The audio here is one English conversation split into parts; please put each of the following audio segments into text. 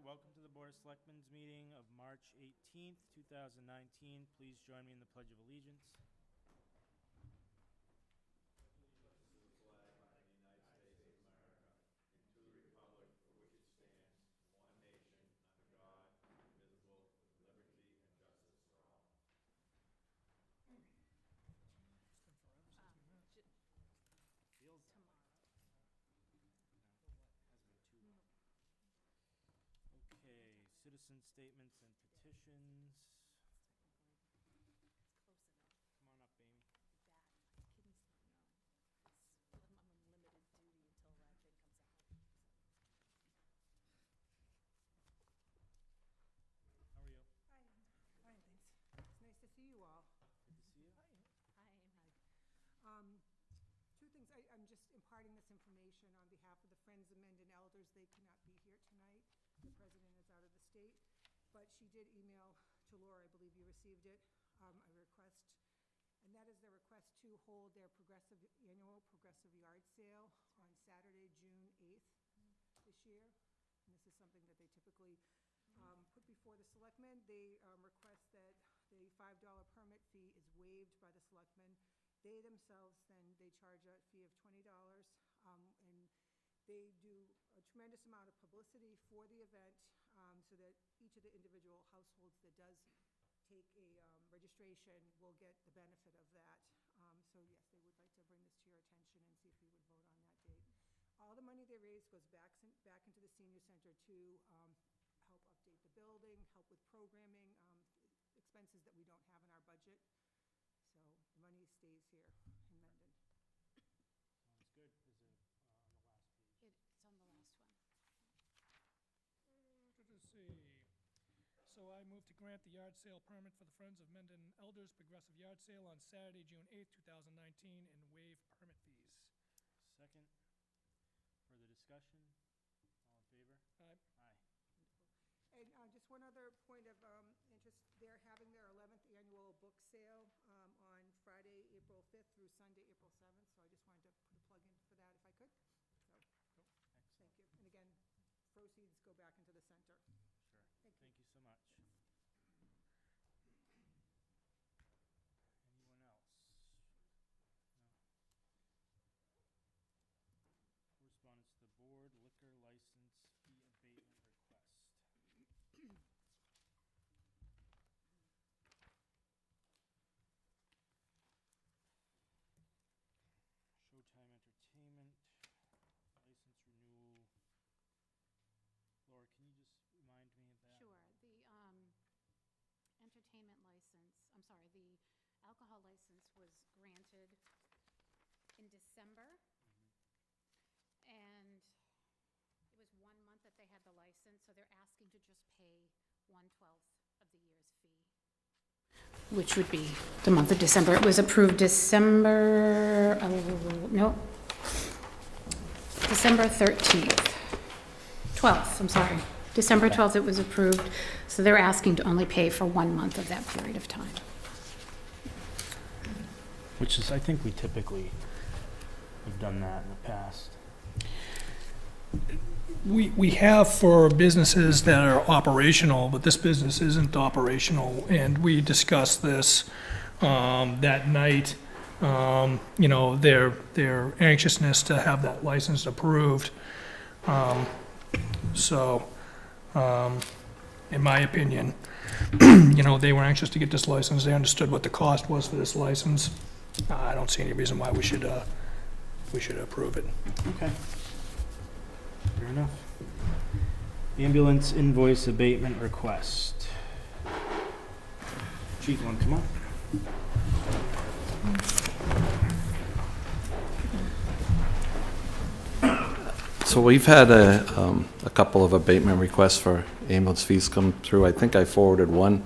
welcome to the Board of Selectmen's meeting of March 18th, 2019. Please join me in the Pledge of Allegiance. Feels Tomorrow. okay. Citizen statements and petitions. It's close enough. Come on up, Amy. Back. My kidneys don't know. I'm on limited duty until that thing comes out. How are you? Hi, fine, thanks. It's nice to see you all. Good to see you. Hi. Two things, I'm just imparting this information on behalf of the Friends of Mendon Elders. They cannot be here tonight. The president is out of the state, but she did email to Laura, I believe you received it, a request, and that is their request to hold their annual progressive yard sale on Saturday, June 8th this year. And this is something that they typically put before the selectmen. They request that the $5 permit fee is waived by the selectmen. They themselves, then, they charge a fee of $20, and they do a tremendous amount of publicity for the event, so that each of the individual households that does take a registration will get the benefit of that. So yes, they would like to bring this to your attention and see if you would vote on that date. All the money they raise goes back into the senior center to help update the building, help with programming, expenses that we don't have in our budget. So the money stays here in Mendon. Sounds good. Is it on the last page? It's on the last one. Let's see. So I move to grant the yard sale permit for the Friends of Mendon Elders Progressive Yard Sale on Saturday, June 8th, 2019, and waive permit fees. Second. Further discussion? All in favor? Aye. Aye. And just one other point of interest, they're having their 11th annual book sale on Friday, April 5th through Sunday, April 7th. So I just wanted to put a plug in for that if I could. So, Excellent. thank you. And again, proceeds go back into the center. Sure. Thank you. Thank you so much. Anyone else? No. Correspondence to the board, liquor license fee abatement request. Showtime Entertainment, license renewal. Laura, can you just remind me of that? Sure. The entertainment license, I'm sorry, the alcohol license was granted in December. And it was 1 month that they had the license, so they're asking to just pay 1/12 of the year's fee, which would be the month of December. It was approved December 13th. 12th, I'm sorry. December 12th it was approved, so they're asking to only pay for 1 month of that period of time. Which is, I think we typically have done that in the past. We have for businesses that are operational, but this business isn't operational, and we discussed this that night. Their anxiousness to have that license approved. In my opinion, they were anxious to get this license. They understood what the cost was for this license. I don't see any reason why we should approve it. Okay. Fair enough. Ambulance invoice abatement request. Chief, want to come up? So we've had a couple of abatement requests for ambulance fees come through. I think I forwarded one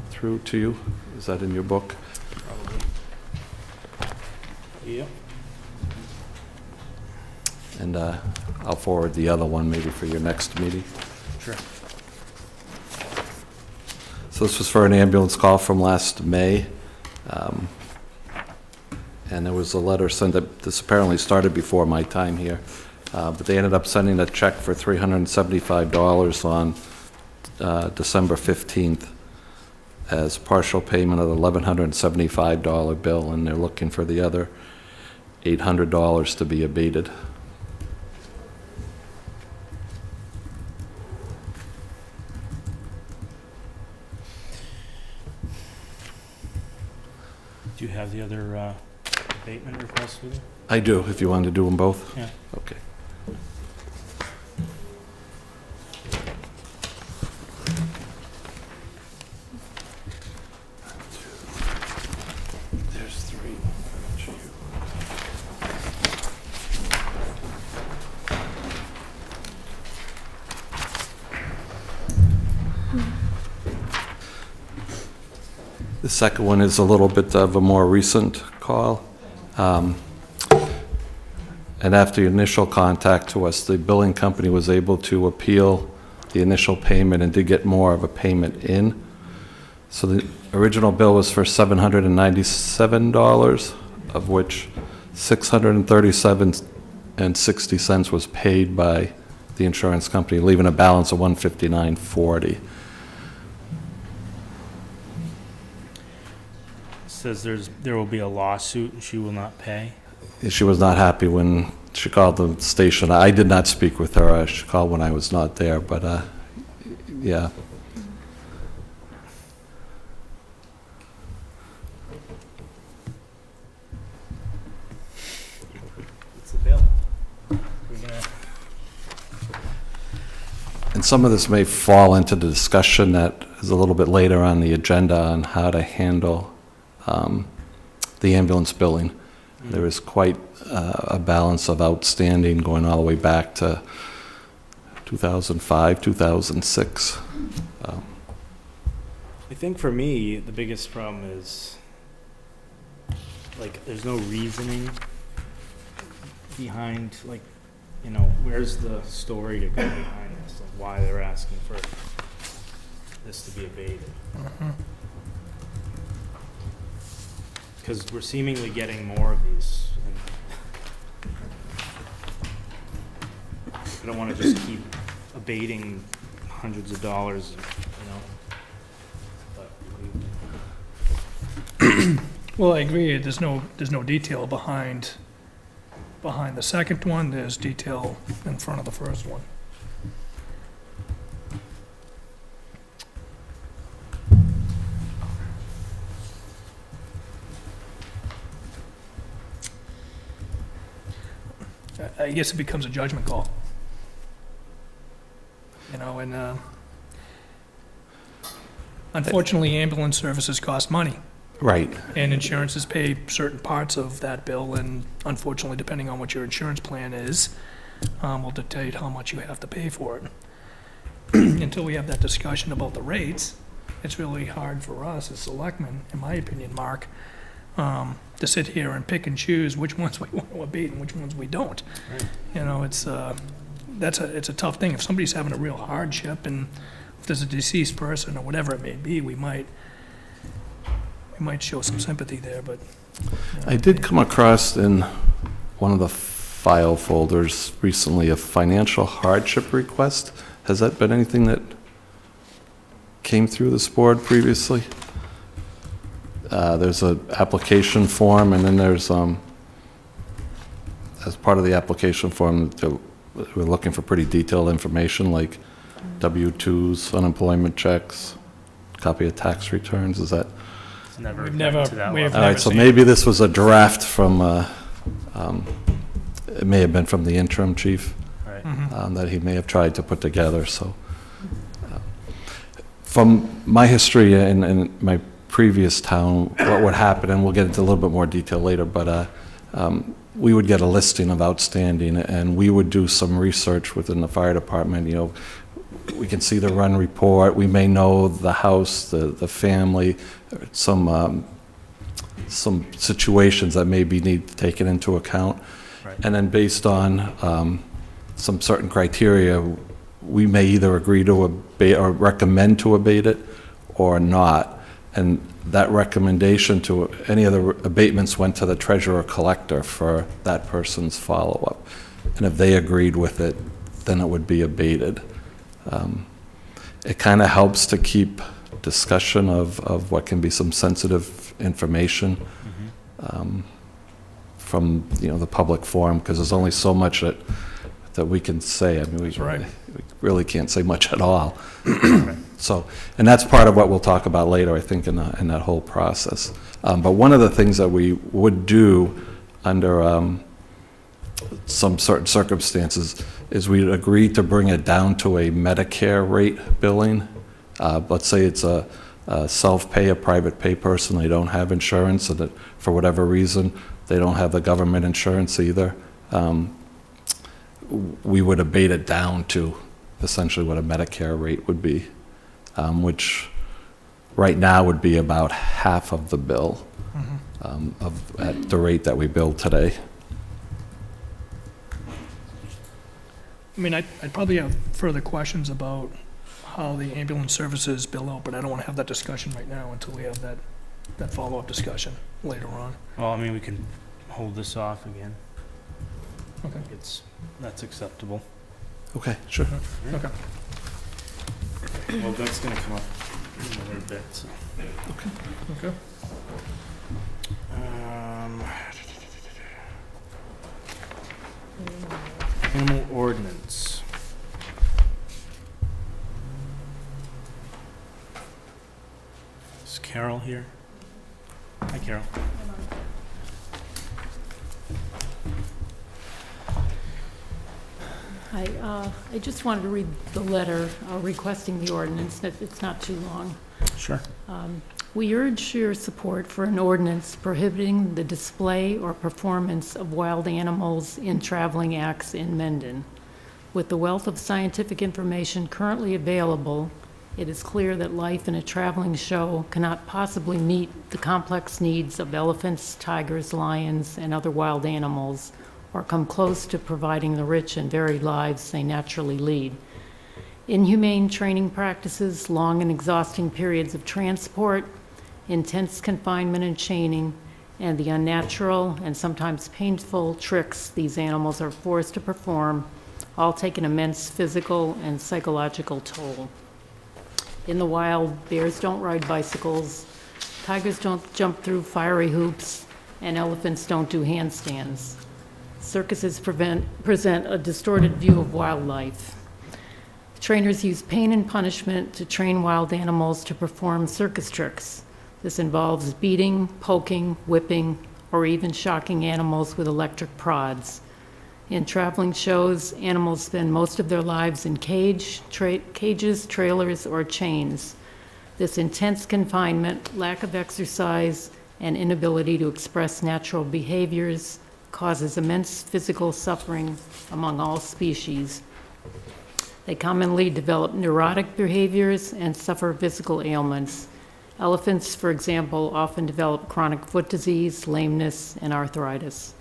through to you. Is that in your book? Probably. Yep. And I'll forward the other one maybe for your next meeting. Sure. So this was for an ambulance call from last May. And there was a letter sent, this apparently started before my time here, but they ended up sending a check for $375 on December 15th as partial payment of the $1,175 bill, and they're looking for the other $800 to be abated. Do you have the other abatement requests with you? I do, if you wanted to do them both? Yeah. Okay. There's three. The second one is a little bit of a more recent call. And after the initial contact to us, the billing company was able to appeal the initial payment and did get more of a payment in. So the original bill was for $797, of which $637.60 was paid by the insurance company, leaving a balance of $159.40. Says there will be a lawsuit and she will not pay. She was not happy when she called the station. I did not speak with her. She called when I was not there, but yeah. It's the bill. And some of this may fall into the discussion that is a little bit later on the agenda on how to handle the ambulance billing. There is quite a balance of outstanding going all the way back to 2005, 2006. I think for me, the biggest problem is, like, there's no reasoning behind, like, you know, where's the story to go behind this, like why they're asking for this to be abated. Because we're seemingly getting more of these. And I don't want to just keep abating hundreds of dollars, you know. But Well, I agree, there's no detail behind the second one, there's detail in front of the first one. I guess it becomes a judgment call. You know, and unfortunately, ambulance services cost money. Right. And insurances pay certain parts of that bill, and unfortunately, depending on what your insurance plan is, will dictate how much you have to pay for it. Until we have that discussion about the rates, it's really hard for us as selectmen, in my opinion, Mark, to sit here and pick and choose which ones we want to abate and which ones we don't. Right. You know, it's a tough thing. If somebody's having a real hardship, and if there's a deceased person or whatever it may be, we might show some sympathy there, but. I did come across in one of the file folders recently a financial hardship request. Has that been anything that came through this board previously? There's an application form, and then there's, as part of the application form, we're looking for pretty detailed information like W-2s, unemployment checks, copy of tax returns. Is that? it's never We've gotten never- to that we have level. All right, so maybe this was a draft from, it may have been from the interim chief. Right. That he may have tried to put together, so. From my history in my previous town, what would happen, and we'll get into a little bit more detail later, but we would get a listing of outstanding, and we would do some research within the fire department, you know. We can see the run report, we may know the house, the family, some situations that maybe need taken into account. Right. And then based on some certain criteria, we may either agree to abate or recommend to abate it or not. And that recommendation to any of the abatements went to the treasurer collector for that person's follow-up. And if they agreed with it, then it would be abated. it kind of helps to keep discussion of what can be some sensitive information from, the public forum, because there's only so much that we can say. I mean, we really can't say much at all. So, and that's part of what we'll talk about later, I think, in that whole process. But one of the things that we would do under some certain circumstances is we'd agree to bring it down to a Medicare rate billing. Let's say it's a self-pay, a private pay person, they don't have insurance, and that for whatever reason, they don't have the government insurance either. We would abate it down to essentially what a Medicare rate would be, which right now would be about half of the bill at the rate that we bill today. I mean, I'd probably have further questions about how the ambulance services bill out, but I don't want to have that discussion right now until we have that follow-up discussion later on. Well, I mean, we can hold this off again. Okay. That's acceptable. Okay, sure. Okay. Well, that's gonna come up in a little bit, so. Okay. Animal ordinance. Is Carol here? Hi, Carol. I just wanted to read the letter requesting the ordinance, if it's not too long. Sure. We urge your support for an ordinance prohibiting the display or performance of wild animals in traveling acts in Mendon. With the wealth of scientific information currently available, it is clear that life in a traveling show cannot possibly meet the complex needs of elephants, tigers, lions, and other wild animals, or come close to providing the rich and varied lives they naturally lead. Inhumane training practices, long and exhausting periods of transport, intense confinement and chaining, and the unnatural and sometimes painful tricks these animals are forced to perform all take an immense physical and psychological toll. In the wild, bears don't ride bicycles, tigers don't jump through fiery hoops, and elephants don't do handstands. Circuses present a distorted view of wildlife. Trainers use pain and punishment to train wild animals to perform circus tricks. This involves beating, poking, whipping, or even shocking animals with electric prods. In traveling shows, animals spend most of their lives in cages, trailers, or chains. This intense confinement, lack of exercise, and inability to express natural behaviors causes immense physical suffering among all species. They commonly develop neurotic behaviors and suffer physical ailments. Elephants, for example, often develop chronic foot disease, lameness, and arthritis.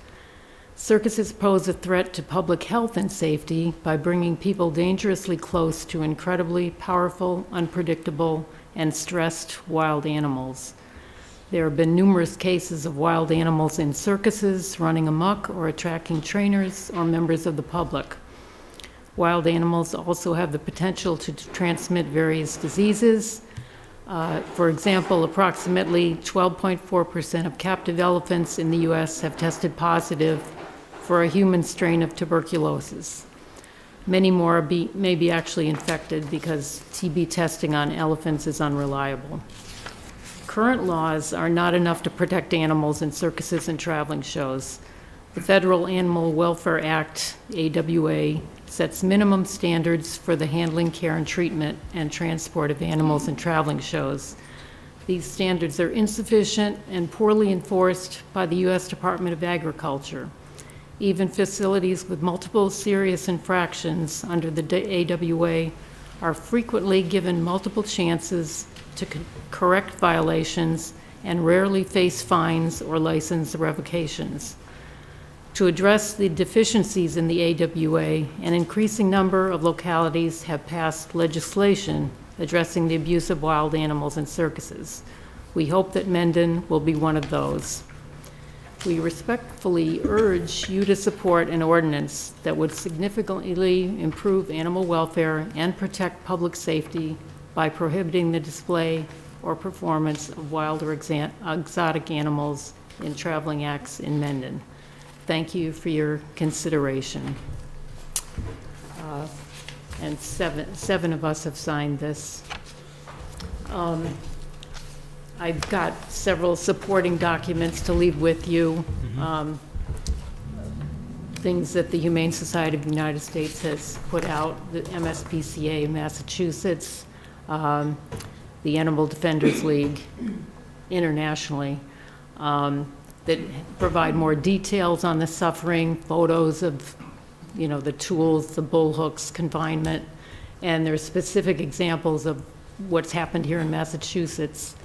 Circuses pose a threat to public health and safety by bringing people dangerously close to incredibly powerful, unpredictable, and stressed wild animals. There have been numerous cases of wild animals in circuses running amok or attracting trainers or members of the public. Wild animals also have the potential to transmit various diseases. For example, approximately 12.4% of captive elephants in the U.S. have tested positive for a human strain of tuberculosis. Many more may be actually infected because TB testing on elephants is unreliable. Current laws are not enough to protect animals in circuses and traveling shows. The Federal Animal Welfare Act, AWA, sets minimum standards for the handling, care, and treatment and transport of animals in traveling shows. These standards are insufficient and poorly enforced by the U.S. Department of Agriculture. Even facilities with multiple serious infractions under the AWA are frequently given multiple chances to correct violations and rarely face fines or license revocations. To address the deficiencies in the AWA, an increasing number of localities have passed legislation addressing the abuse of wild animals in circuses. We hope that Mendon will be one of those. We respectfully urge you to support an ordinance that would significantly improve animal welfare and protect public safety by prohibiting the display or performance of wild or exotic animals in traveling acts in Mendon. Thank you for your consideration. And seven of us have signed this. I've got several supporting documents to leave with you. Things that the Humane Society of the United States has put out, the MSPCA in Massachusetts, the Animal Defenders League internationally, that provide more details on the suffering, photos of, the tools, the bull hooks, confinement, and there's specific examples of what's happened here in Massachusetts.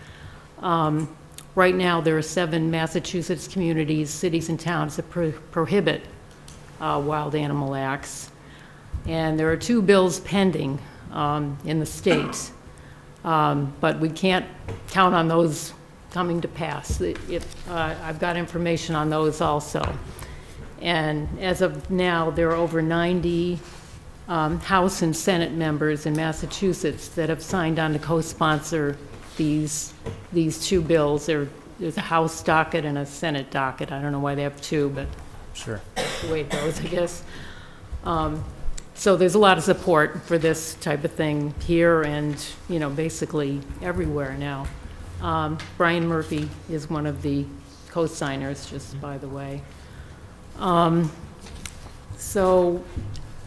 Right now, there are 7 Massachusetts communities, cities, and towns that prohibit wild animal acts. And there are 2 bills pending in the state, but we can't count on those coming to pass. I've got information on those also. And as of now, there are over 90 House and Senate members in Massachusetts that have signed on to co-sponsor these 2 bills. There's a House docket and a Senate docket. I don't know why they have 2, but Sure. that's the way it goes, I guess. So there's a lot of support for this type of thing here and, basically everywhere now. Brian Murphy is one of the co-signers, just by the way. So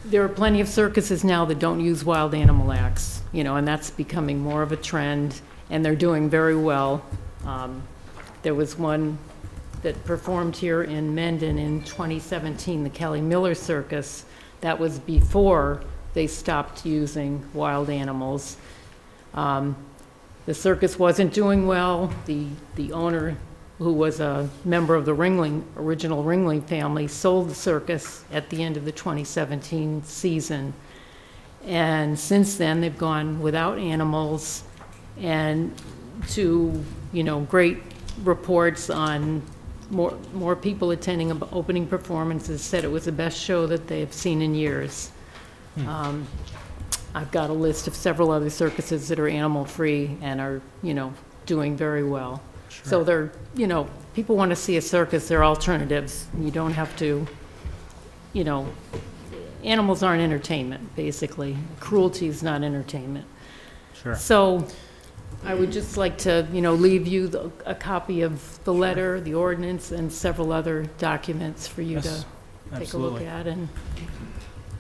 there are plenty of circuses now that don't use wild animal acts, and that's becoming more of a trend, and they're doing very well. There was one that performed here in Mendon in 2017, the Kelly Miller Circus. That was before they stopped using wild animals. The circus wasn't doing well. The owner, who was a member of the original Ringling family, sold the circus at the end of the 2017 season. And since then, they've gone without animals, and to, great reports on more people attending opening performances said it was the best show that they have seen in years. I've got a list of several other circuses that are animal-free and are, doing very well. Sure. So they're, people want to see a circus, there are alternatives. You don't have to, animals aren't entertainment, basically. Cruelty is not entertainment. Sure. So I would just like to, leave you a copy of the letter, the ordinance, and several other documents for you to Yes, take a look absolutely. at. And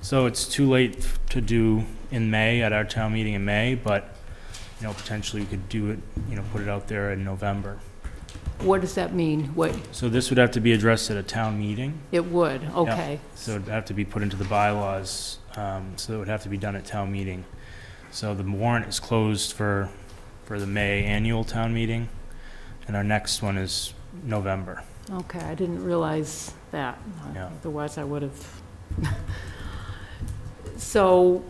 So it's too late to do in May, at our town meeting in May, but, potentially we could do it, put it out there in November. what does that mean? What, So this would have to be addressed at a town meeting. it would, okay. So it'd have to be put into the bylaws, so it would have to be done at town meeting. So the warrant is closed for the May annual town meeting, and our next one is November. Okay, I didn't realize that. Yeah. Otherwise, I would have. So,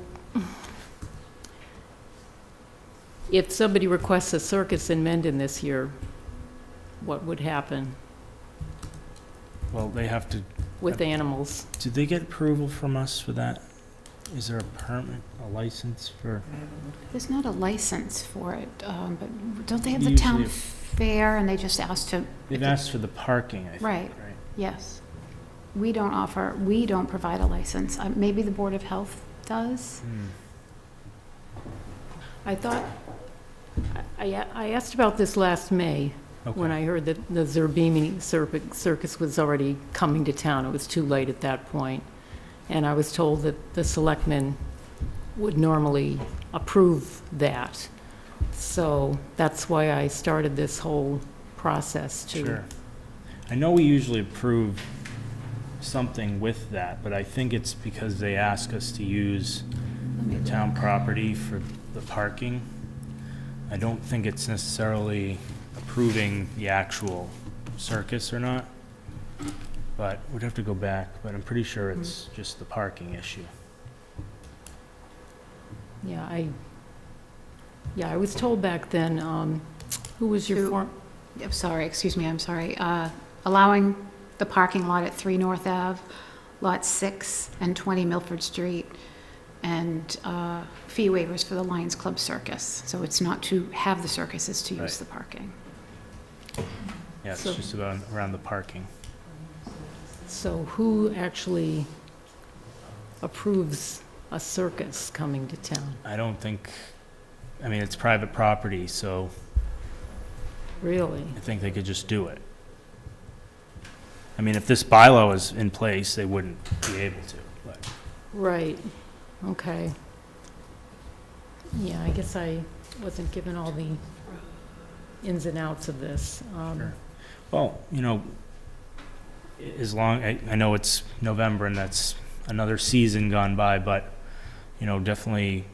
if somebody requests a circus in Mendon this year, what would happen Well, they have to, with animals? did they get approval from us for that? Is there a permit, a license for? There's not a license for it, but don't they have They the town usually- fair, and they just asked to, They've asked for the parking, I think, Right. right? yes. We don't provide a license. Maybe the Board of Health does? I thought, I asked about this last May, when Okay. I heard that the Zerbini Circus was already coming to town. It was too late at that point. And I was told that the selectmen would normally approve that. So that's why I started this whole process to. Sure. I know we usually approve something with that, but I think it's because they ask us to use the town property for the parking. I don't think it's necessarily approving the actual circus or not, but we'd have to go back, but I'm pretty sure it's just the parking issue. Yeah, I was told back then, who was your Who- form? I'm sorry, excuse me, I'm sorry. allowing the parking lot at 3 North Ave, Lot 6 and 20 Milford Street, and fee waivers for the Lions Club Circus. So it's not to have the circus, it's to use Right. the parking. Yeah, it's So- just about around the parking. So who actually approves a circus coming to town? I don't think, I mean, it's private property, so Really? I think they could just do it. I mean, if this bylaw is in place, they wouldn't be able to, but. Right, okay. Yeah, I guess I wasn't given all the ins and outs of this. Sure. Well, you know, as long, I know it's November and that's another season gone by, but, you know, definitely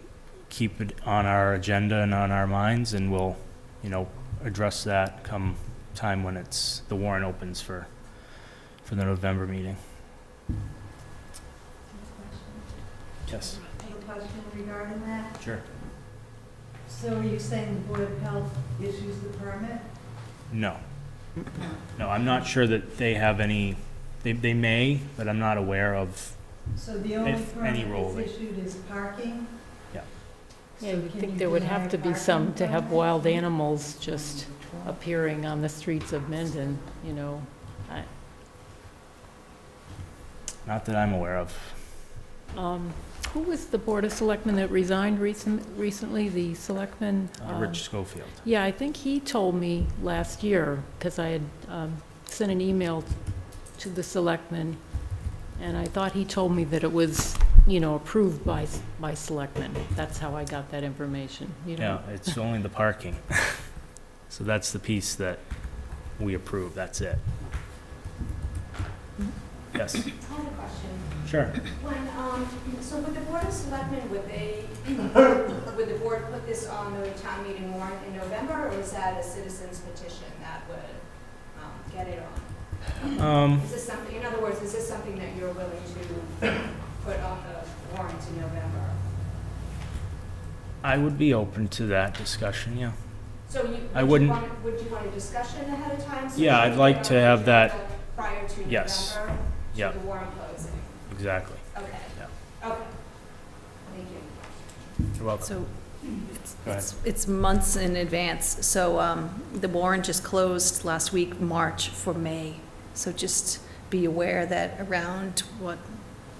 keep it on our agenda and on our minds, and we'll, you know, address that come time when the warrant opens for the November meeting. Yes, A question regarding that? sure. So are you saying the Board of Health issues the permit? No. No, I'm not sure that they have any, they may, but I'm not aware of. So the only If any permit role that's issued is parking? Yeah. Yeah, So you'd can think you there would deny have to be parking some to have permit? wild animals just appearing on the streets of Mendon, you know? Not that I'm aware of. Who was the Board of Selectmen that resigned recently, the selectman? Rich Schofield. Yeah, I think he told me last year, because I had sent an email to the selectmen, and I thought he told me that it was, you know, approved by selectmen. That's how I got that information, you know? Yeah, it's only the parking. So that's the piece that we approve, that's it. Yes, I have a question. sure. When, so would the Board of Selectmen, would the board put this on the town meeting warrant in November, or is that a citizen's petition that would get it on? Is this something, in other words, is this something that you're willing to put on the warrant in November? I would be open to that discussion, yeah. So I wouldn't- would you want a discussion ahead of time? So Yeah, you I'd can like put to on the have that- agenda prior to Yes. November? Yeah. To the warrant closing? Exactly. Okay. Yeah. Okay. Thank you. You're welcome. So Go ahead. it's months in advance. So the warrant just closed last week, March, for May. So just be aware that around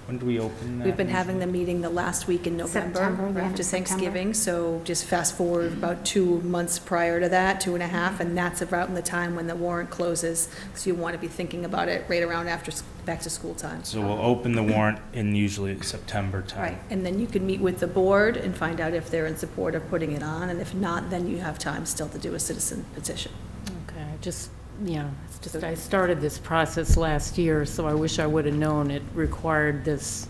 When do we open that? we've been having the usually? meeting the last week in September, November, the end after of September. Thanksgiving. So just fast forward about 2 months prior to that, 2.5, and that's around the time when the warrant closes. So you want to be thinking about it right around after back to school time. So we'll open the warrant in usually September time. Right, and then you can meet with the board and find out if they're in support of putting it on, and if not, then you have time still to do a citizen petition. Okay, it's just, I started this process last year, so I wish I would have known it required this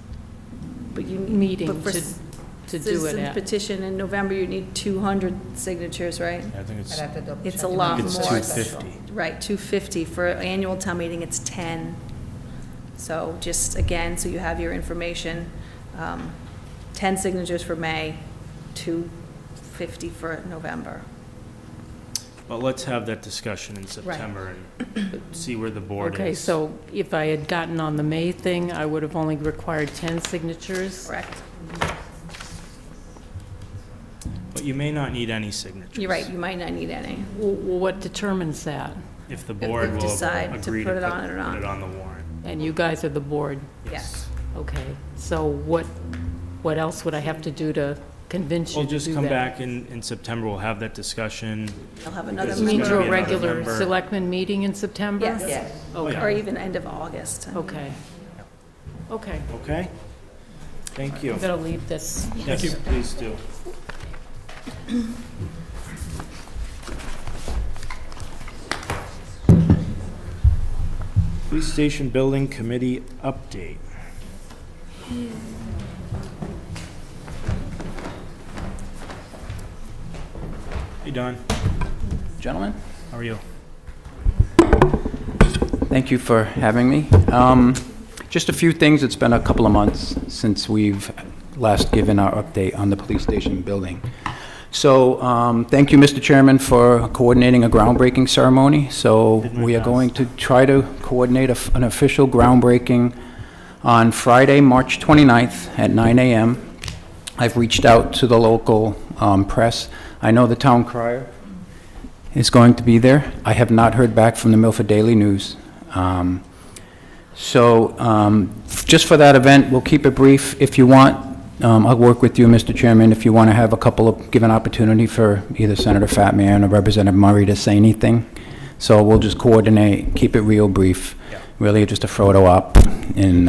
But you meeting but for to do it citizen at. petition in November, you need 200 signatures, right? I think it's, It's a lot it's more. 250. Right, 250. For annual town meeting, it's 10. So just, again, so you have your information, 10 signatures for May, 250 for November. But let's have that discussion in September and see where the board is. Okay, so if I had gotten on the May thing, I would have only required 10 signatures? Correct. But you may not need any signatures. You're right, you might not need any. Well, what determines that? If the board they will decide to agree to put it on or not. put it on the warrant. And you guys are the board? Yes. Okay, so what else would I have to do to convince you We'll to do that? just come back in September, we'll have that discussion. I'll have another Because You it's mean gonna to be a in regular November. selectmen meeting in September? Yes, Okay, or even end of August. okay. Okay, Okay? Thank you. I'm gonna leave this. Yes, please do. Police Station Building Committee update. Hey, Don. Gentlemen, How are you? thank you for having me. Just a few things. It's been a couple of months since we've last given our update on the police station building. So, thank you, Mr. Chairman, for coordinating a groundbreaking ceremony. So, Did my we are best. going to try to coordinate an official groundbreaking on Friday, March 29th at 9 a.m. I've reached out to the local press. I know the town crier is going to be there. I have not heard back from the Milford Daily News. Just for that event, we'll keep it brief. If you want, I'll work with you, Mr. Chairman, if you want to have give an opportunity for either Senator Fatman or Representative Murray to say anything. So we'll just coordinate, keep it real brief, really just a photo op, and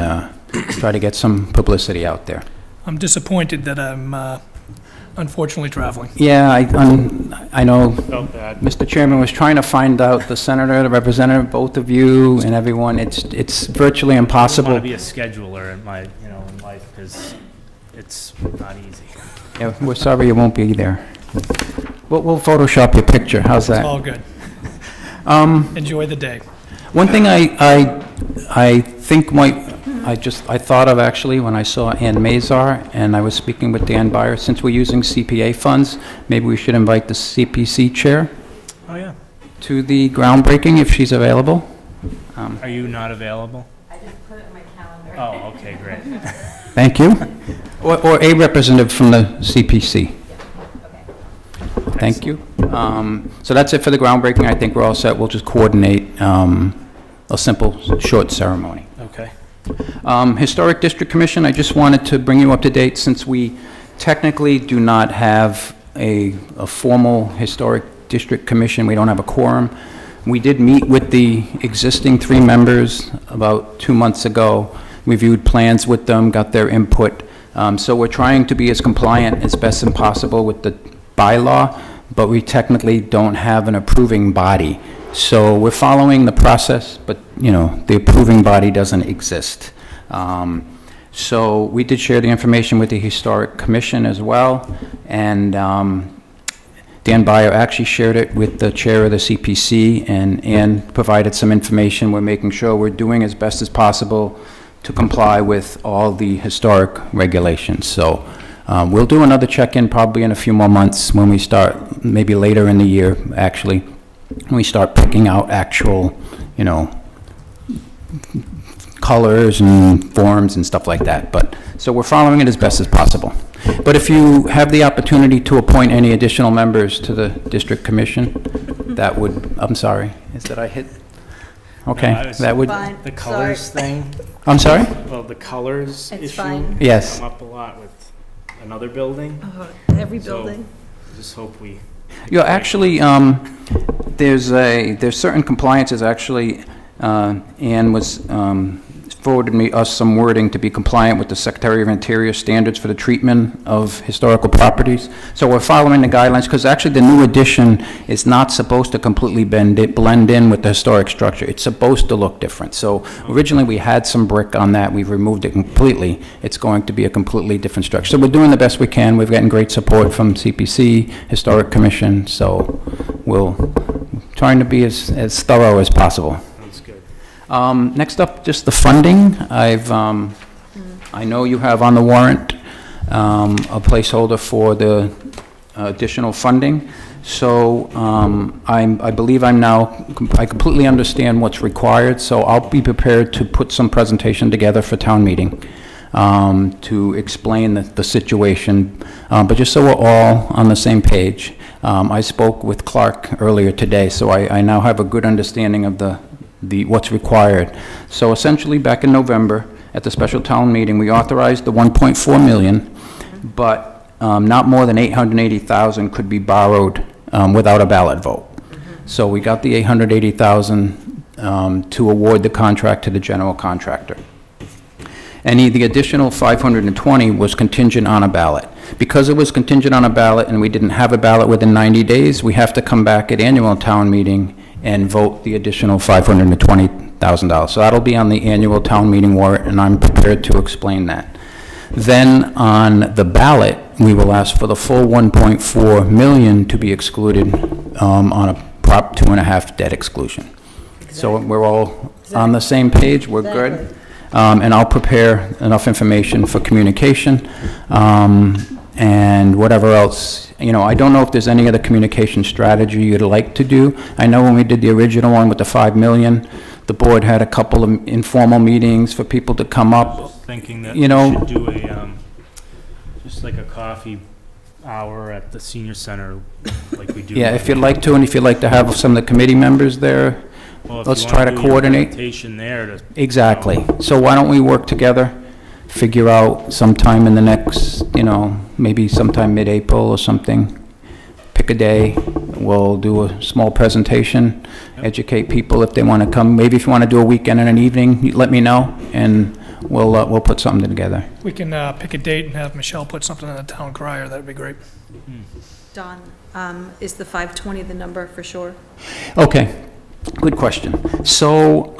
try to get some publicity out there. I'm disappointed that I'm unfortunately traveling. Yeah, I know Felt bad. Mr. Chairman was trying to find out the senator, the representative, both of you and everyone. It's virtually I impossible. want to be a scheduler in my, in life, because it's not easy. Yeah, we're sorry you won't be there. We'll Photoshop your picture. How's that? All good. Enjoy the day. One thing I think I thought of actually when I saw Ann Mazar, and I was speaking with Dan Byer, since we're using CPA funds, maybe we should invite the CPC chair Oh, yeah. to the groundbreaking if she's available. Are you not available? I just put it in my calendar. Oh, okay, great. Thank you. Or a representative from the CPC. Thank you. So that's it for the groundbreaking. I think we're all set. We'll just coordinate a simple, short ceremony. Okay. Historic District Commission, I just wanted to bring you up to date since we technically do not have a formal Historic District Commission. We don't have a quorum. We did meet with the existing 3 members about 2 months ago, reviewed plans with them, got their input. So we're trying to be as compliant as best as possible with the bylaw, but we technically don't have an approving body. So we're following the process, but, the approving body doesn't exist. So we did share the information with the Historic Commission as well, and Dan Byer actually shared it with the chair of the CPC, and provided some information. We're making sure we're doing as best as possible to comply with all the historic regulations. So we'll do another check-in probably in a few more months when we start, maybe later in the year, actually, when we start picking out actual, colors and forms and stuff like that. But, so we're following it as best as possible. But if you have the opportunity to appoint any additional members to the District Commission, that would, I'm sorry, is that I hit? Okay, No, I was- that would, Fine. The colors thing, I'm sorry? well, the colors It's issue. fine. Yes. Come up a lot with another building. Every So, building. Just hope we, Actually, there's certain compliances, actually, Ann was, forwarded us some wording to be compliant with the Secretary of Interior standards for the treatment of historical properties. So we're following the guidelines, because actually the new addition is not supposed to completely blend in with the historic structure. It's supposed to look different. So originally we had some brick on that. We've removed it completely. It's going to be a completely different structure. So we're doing the best we can. We've gotten great support from CPC, Historic Commission, so we'll trying to be as thorough as possible. that's good. Next up, just the funding. I know you have on the warrant a placeholder for the additional funding. So I believe I completely understand what's required, so I'll be prepared to put some presentation together for town meeting to explain the situation. But just so we're all on the same page, I spoke with Clark earlier today, so I now have a good understanding of what's required. So essentially, back in November, at the special town meeting, we authorized the 1.4 million, but not more than 880,000 could be borrowed without a ballot vote. So we got the 880,000 to award the contract to the general contractor. The additional 520 was contingent on a ballot. Because it was contingent on a ballot and we didn't have a ballot within 90 days, we have to come back at annual town meeting and vote the additional $520,000. So that'll be on the annual town meeting warrant, and I'm prepared to explain that. Then on the ballot, we will ask for the full 1.4 million to be excluded on a Prop 2.5 debt exclusion. So we're all on the same page, we're good. And I'll prepare enough information for communication. and whatever else. I don't know if there's any other communication strategy you'd like to do. I know when we did the original one with the 5 million, the board had a couple of informal meetings for people to come up. Thinking that You we know- should do a, just like a coffee hour at the senior center, like we do. Yeah, if you'd like to, and if you'd like to have some of the committee members there, Well, if let's you try wanna to do your coordinate. presentation there to. Exactly. So why don't we work together, figure out sometime in the next, maybe sometime mid-April or something, pick a day, we'll do a small presentation, educate people if they want to come. Maybe if you want to do a weekend and an evening, you let me know, and we'll put something together. We can pick a date and have Michelle put something in the town crier, that'd be great. Don, is the 520 the number for sure? Okay, good question. So,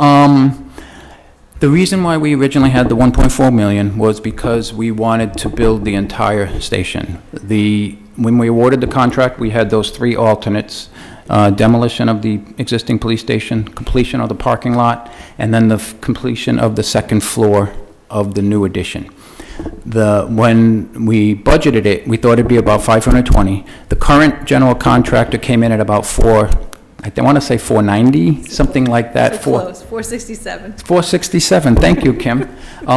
the reason why we originally had the 1.4 million was because we wanted to build the entire station. When we awarded the contract, we had those 3 alternates, demolition of the existing police station, completion of the parking lot, and then the completion of the second floor of the new addition. When we budgeted it, we thought it'd be about 520. The current general contractor came in at about I want to say 490, something like that. So close, 467. 467, thank you, Kim,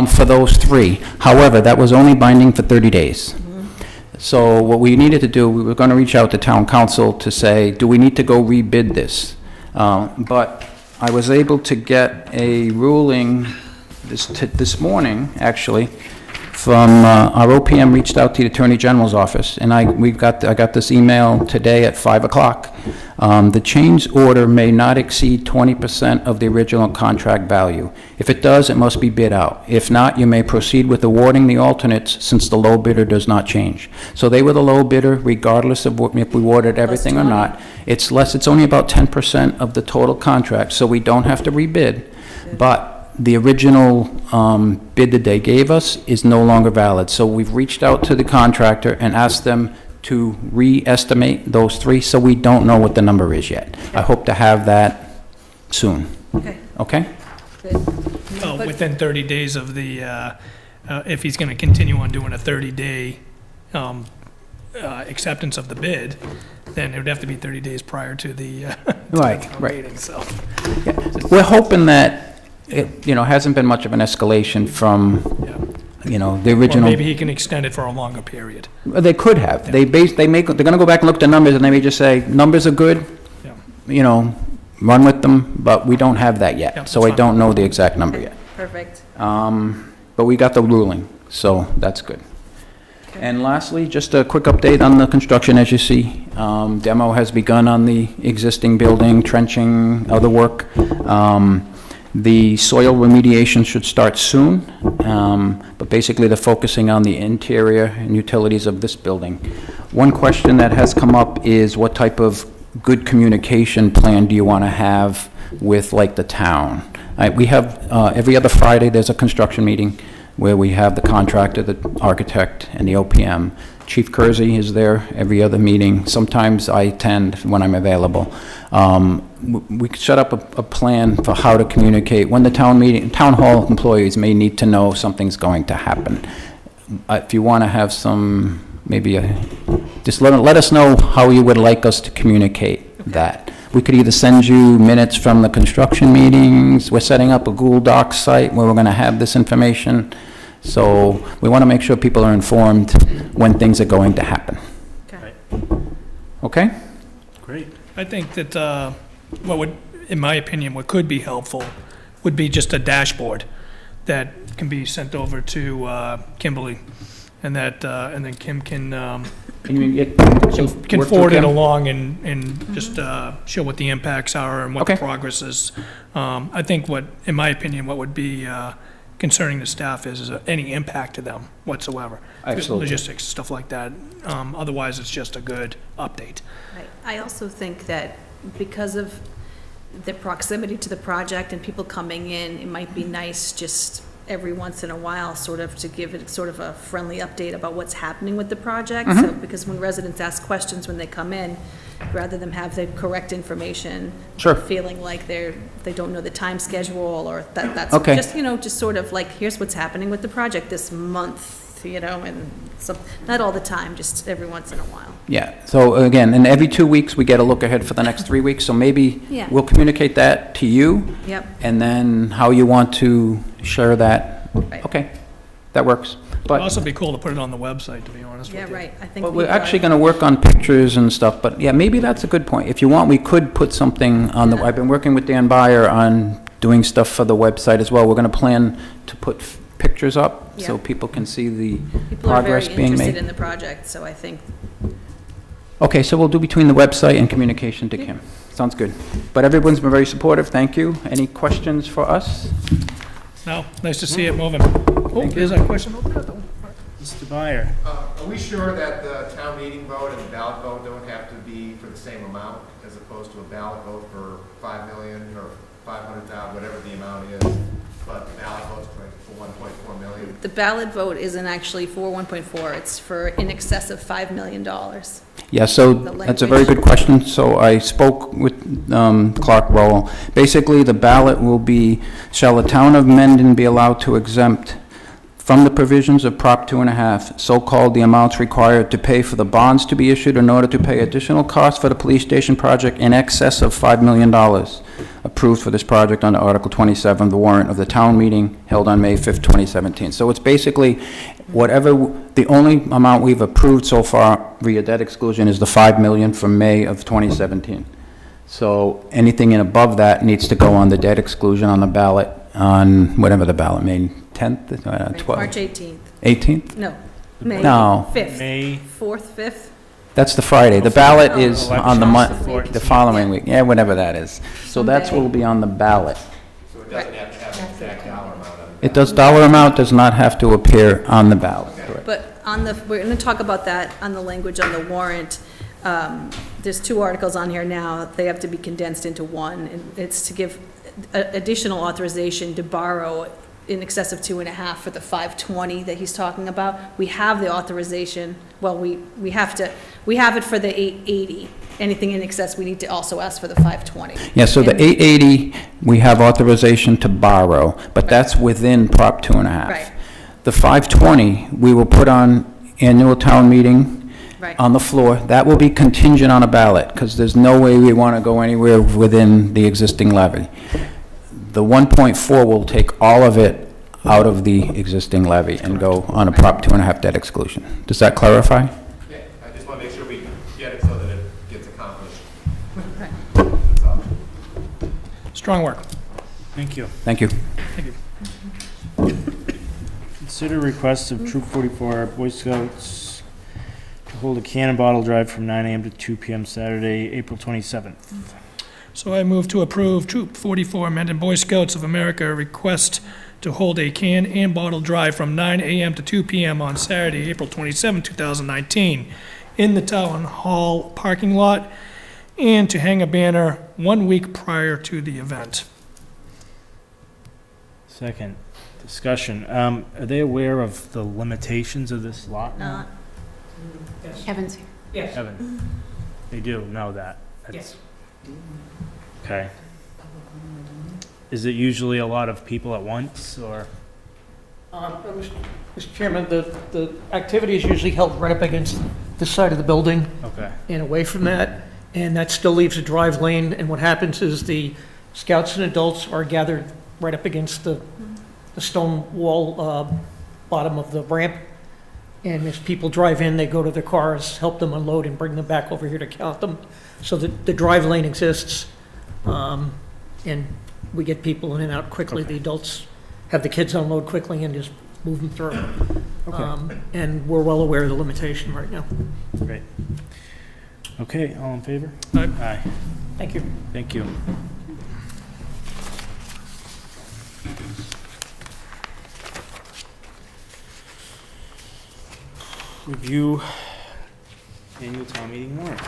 for those 3. However, that was only binding for 30 days. So what we needed to do, we were going to reach out to town council to say, do we need to go rebid this? But I was able to get a ruling this morning, actually, from our OPM reached out to the Attorney General's office, and I got this email today at 5 o'clock. The change order may not exceed 20% of the original contract value. If it does, it must be bid out. If not, you may proceed with awarding the alternates since the low bidder does not change. So they were the low bidder regardless of if we awarded everything or not. It's only about 10% of the total contract, so we don't have to rebid. But the original bid that they gave us is no longer valid. So we've reached out to the contractor and asked them to re-estimate those 3, so we don't know what the number is yet. I hope to have that soon. Okay, Okay? good. But- Within 30 days of the, if he's going to continue on doing a 30-day acceptance of the bid, then it would have to be 30 days prior to the Right, town right. meeting, so. We're hoping that it, hasn't been much of an escalation from, Yeah. the Or original. maybe he can extend it for a longer period. They could have. They're gonna go back and look at the numbers, and they may just say, numbers are good, Yeah. run with them, but we don't have that Yeah, yet. So that's I fine. don't know the exact number yet. Perfect. But we got the ruling, so that's good. And lastly, just a quick update on the construction, as you see. Demo has begun on the existing building, trenching, other work. The soil remediation should start soon, but basically they're focusing on the interior and utilities of this building. One question that has come up is what type of good communication plan do you want to have with, like, the town? We have, every other Friday, there's a construction meeting where we have the contractor, the architect, and the OPM. Chief Kersey is there every other meeting. Sometimes I attend when I'm available. We could set up a plan for how to communicate when the town hall employees may need to know something's going to happen. If you want to have some, just let us know how you would like us to communicate that. We could either send you minutes from the construction meetings. We're setting up a Google Docs site where we're going to have this information. So we want to make sure people are informed when things are going to happen. Okay. Okay? Great. I think that what would, in my opinion, what could be helpful would be just a dashboard that can be sent over to Kimberly, and then Kim can Can forward it along and just show what the impacts are and what the Okay. progress is. I think in my opinion, what would be concerning the staff is any impact to them whatsoever. Absolutely. Logistics, stuff like that. Otherwise, it's just a good update. Right. I also think that because of the proximity to the project and people coming in, it might be nice just every once in a while, sort of to give it sort of a friendly update about what's happening with the project. So, because when residents ask questions when they come in, rather than have the correct information, Sure. feeling like they don't know the time schedule or that's Okay. just, just sort of like, here's what's happening with the project this month, and some, not all the time, just every once in a while. Yeah, so again, and every 2 weeks, we get a look ahead for the next 3 weeks, so maybe Yeah. we'll communicate that to you, Yep, and then how you want to share that. Right. Okay, that works. It'd But, also be cool to put it on the website, to be honest with yeah, you. right, I think. but we're people are- actually gonna work on pictures and stuff, but yeah, maybe that's a good point. If you want, we could put something on the, Yeah. I've been working with Dan Byer on doing stuff for the website as well. We're gonna plan to put pictures up, so Yeah. people can see the People are very progress being interested made. in the project, so I think, Okay, so we'll do between the website and communication to Kim. Sounds good. But everyone's been very supportive, thank you. Any questions for us? No, nice to see it moving. Oh, there's a question over there, though. Mr. Byer? Are we sure that the town meeting vote and the ballot vote don't have to be for the same amount as opposed to a ballot vote for 5 million or 500,000, whatever the amount is, but the ballot vote's for 1.4 million? the ballot vote isn't actually for 1.4, it's for in excess of $5 million. Yeah, so The that's a very language. good question. So I spoke with Clark Rowell. Basically, the ballot will be, shall the town of Mendon be allowed to exempt from the provisions of Prop 2.5, so-called the amounts required to pay for the bonds to be issued in order to pay additional costs for the police station project in excess of $5 million, approved for this project under Article 27 of the warrant of the town meeting held on May 5th, 2017. So it's basically whatever, the only amount we've approved so far via debt exclusion is the $5 million from May of 2017. So anything in above that needs to go on the debt exclusion on the ballot on whatever the ballot, May 10th, 12th? March 18th, 18th? no, May No. 5th, May 4th, 5th. That's the Friday. The ballot is on the Elections, mon, the the 14th. following week, yeah, whatever that is. So that's what will be on the ballot. So it doesn't have to have an exact dollar amount on it? It does, dollar amount does not have to appear on the ballot, correct? But on the, we're going to talk about that on the language on the warrant. There's 2 articles on here now. They have to be condensed into one. And it's to give additional authorization to borrow in excess of 2.5 for the 520 that he's talking about. We have the authorization, well, we have it for the 880. Anything in excess, we need to also ask for the 520. Yeah, so the And- 880, we have authorization to borrow, but that's within Prop 2.5. Right. The 520, we will put on annual town meeting Right. on the floor. That will be contingent on a ballot, because there's no way we want to go anywhere within the existing levy. The 1.4 will take all of it out of the existing levy and go on a Prop 2.5 debt exclusion. Does that clarify? Yeah, I just want to make sure we get it so that it gets accomplished. Right. That's all. Strong work. Thank you. Thank you. Thank you. Consider request of Troop 44 Boy Scouts to hold a cannon bottle drive from 9 a.m. to 2 p.m. Saturday, April 27th. So I move to approve Troop 44 Mendon Boy Scouts of America request to hold a can and bottle drive from 9 a.m. to 2 p.m. on Saturday, April 27, 2019, in the Town Hall parking lot, and to hang a banner 1 week prior to the event. Second, discussion. Are they aware of the limitations of this lot now? Kevin's here. Evan, they do know that? That's- Okay. Is it usually a lot of people at once, or? Mr. Chairman, the activity is usually held right up against this side of the building Okay, and away from that, and that still leaves a drive lane, and what happens is the scouts and adults are gathered right up against the stone wall bottom of the ramp, and as people drive in, they go to their cars, help them unload, and bring them back over here to count them. So the drive lane exists, and we get people in and out quickly. The adults have the kids unload quickly and just move them through. And we're well aware of the limitation right now. great. Okay, all in favor? Aye. Aye, Thank you. thank you. Review annual town meeting warrant.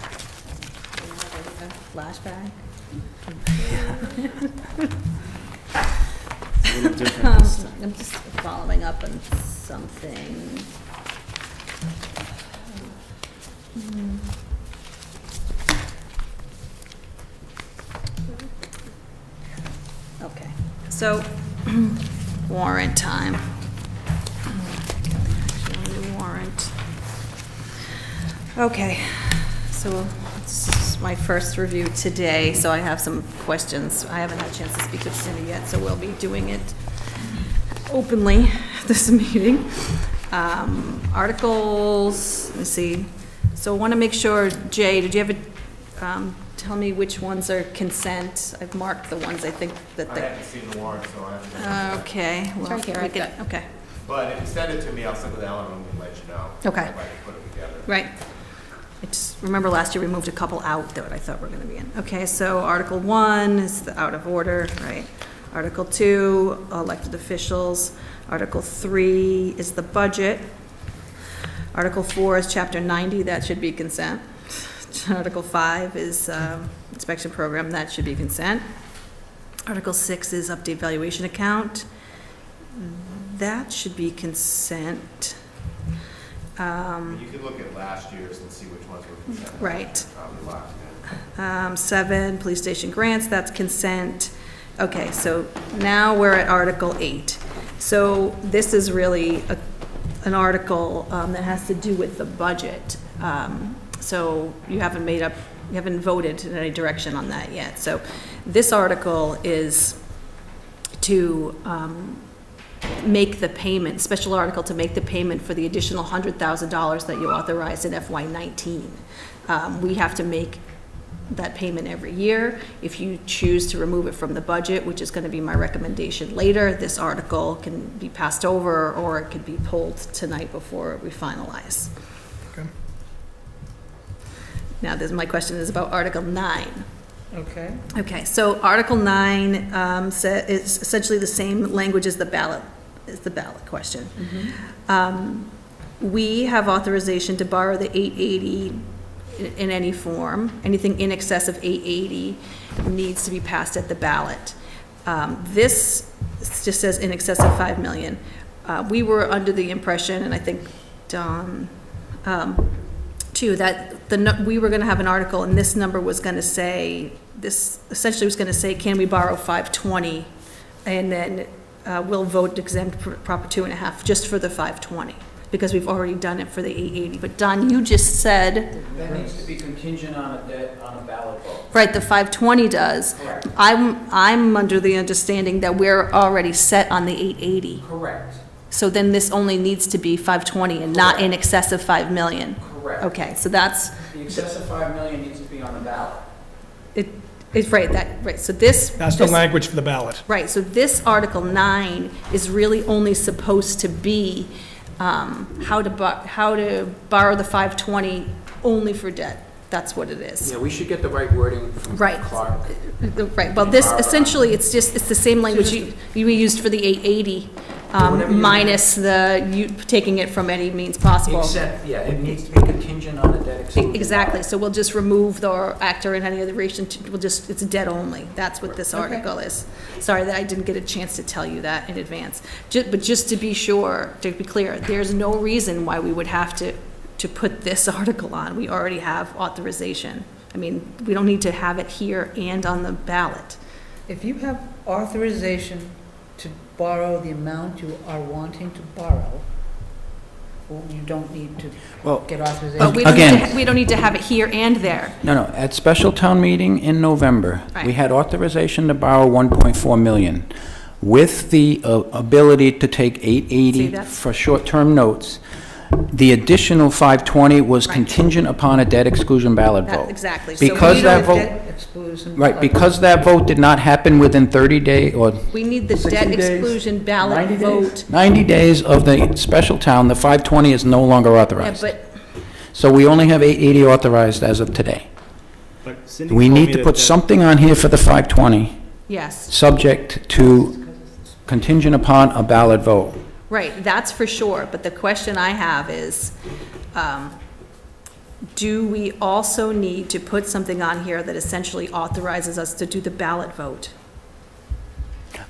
Flashback. It's a little different this time. I'm just following up on something. Okay, so warrant time. Okay, so this is my first review today, so I have some questions. I haven't had a chance to speak with Cindy yet, so we'll be doing it openly this meeting. Articles, let me see. So I want to make sure, Jay, did you have a, tell me which ones are consent? I've marked the ones I think that I they. haven't seen the warrant, so I haven't. Okay. Well, Sorry, Kara, we can- Okay, But if you send it to me, I'll sit with Ellen and let you know. Okay. If I can put it together. right. I just remember last year we moved a couple out that I thought were going to be in. Okay, so Article 1 is the out of order, right? Article 2, elected officials. Article 3 is the budget. Article 4 is Chapter 90, that should be consent. Article 5 is inspection program, that should be consent. Article 6 is update valuation account. That should be consent. You could look at last year's and see which ones were consent. Right. Probably locked in. 7, police station grants, that's consent. Okay, so now we're at Article 8. So this is really an article that has to do with the budget. So you haven't voted in any direction on that yet. So this article is to make the payment, special article to make the payment for the additional $100,000 that you authorized in FY19. We have to make that payment every year. If you choose to remove it from the budget, which is going to be my recommendation later, this article can be passed over or it could be pulled tonight before we finalize. Okay. Now, my question is about Article 9. Okay. Okay, so Article 9 is essentially the same language as the ballot question. We have authorization to borrow the 880 in any form. Anything in excess of 880 needs to be passed at the ballot. This just says in excess of 5 million. We were under the impression, and I think Don, too, that we were going to have an article, and this number was going to say, this essentially was going to say, can we borrow 520? And then we'll vote exempt Proper 2.5 just for the 520, because we've already done it for the 880. But Don, you just said. That needs to be contingent on a ballot vote. Right, the 520 does. Correct. I'm under the understanding that we're already set on the 880. Correct. So then this only needs to be 520 and not in excess of 5 million. Correct. Okay, so that's, The excess of 5 million needs to be on the ballot. it's right, right, so this. That's the language for the ballot. Right, so this Article 9 is really only supposed to be how to borrow the 520 only for debt. That's what it is. Yeah, we should get the right wording from Right. Clark. Right, well, this, essentially, it's the same language you used for the 880, minus you taking it from any means possible. Except, yeah, it needs to be contingent on a debt exclusion. Exactly, so we'll just remove the actor in any other relation, it's debt only. That's what this article is. Sorry that I didn't get a chance to tell you that in advance. But just to be sure, to be clear, there's no reason why we would have to put this article on. We already have authorization. I mean, we don't need to have it here and on the ballot. If you have authorization to borrow the amount you are wanting to borrow, well, you don't need to get authorization. But we don't need to have it here and there. No, at special town meeting in November, we Right. had authorization to borrow 1.4 million. With the ability to take 880 that's- for short-term notes, the additional 520 was Right. contingent upon a debt exclusion ballot vote. Exactly. So Because we that vote, Debt exclusion. right, because that vote did not happen within 30 days, or We need the 60 debt days, exclusion ballot 90 days? vote. 90 days of the special town, the 520 is no longer Yeah, authorized. but So we only have 880 authorized as of today. But Cindy We told need me to that put the- something on here for the 520, yes, subject to contingent upon a ballot vote. right, that's for sure. But the question I have is, do we also need to put something on here that essentially authorizes us to do the ballot vote?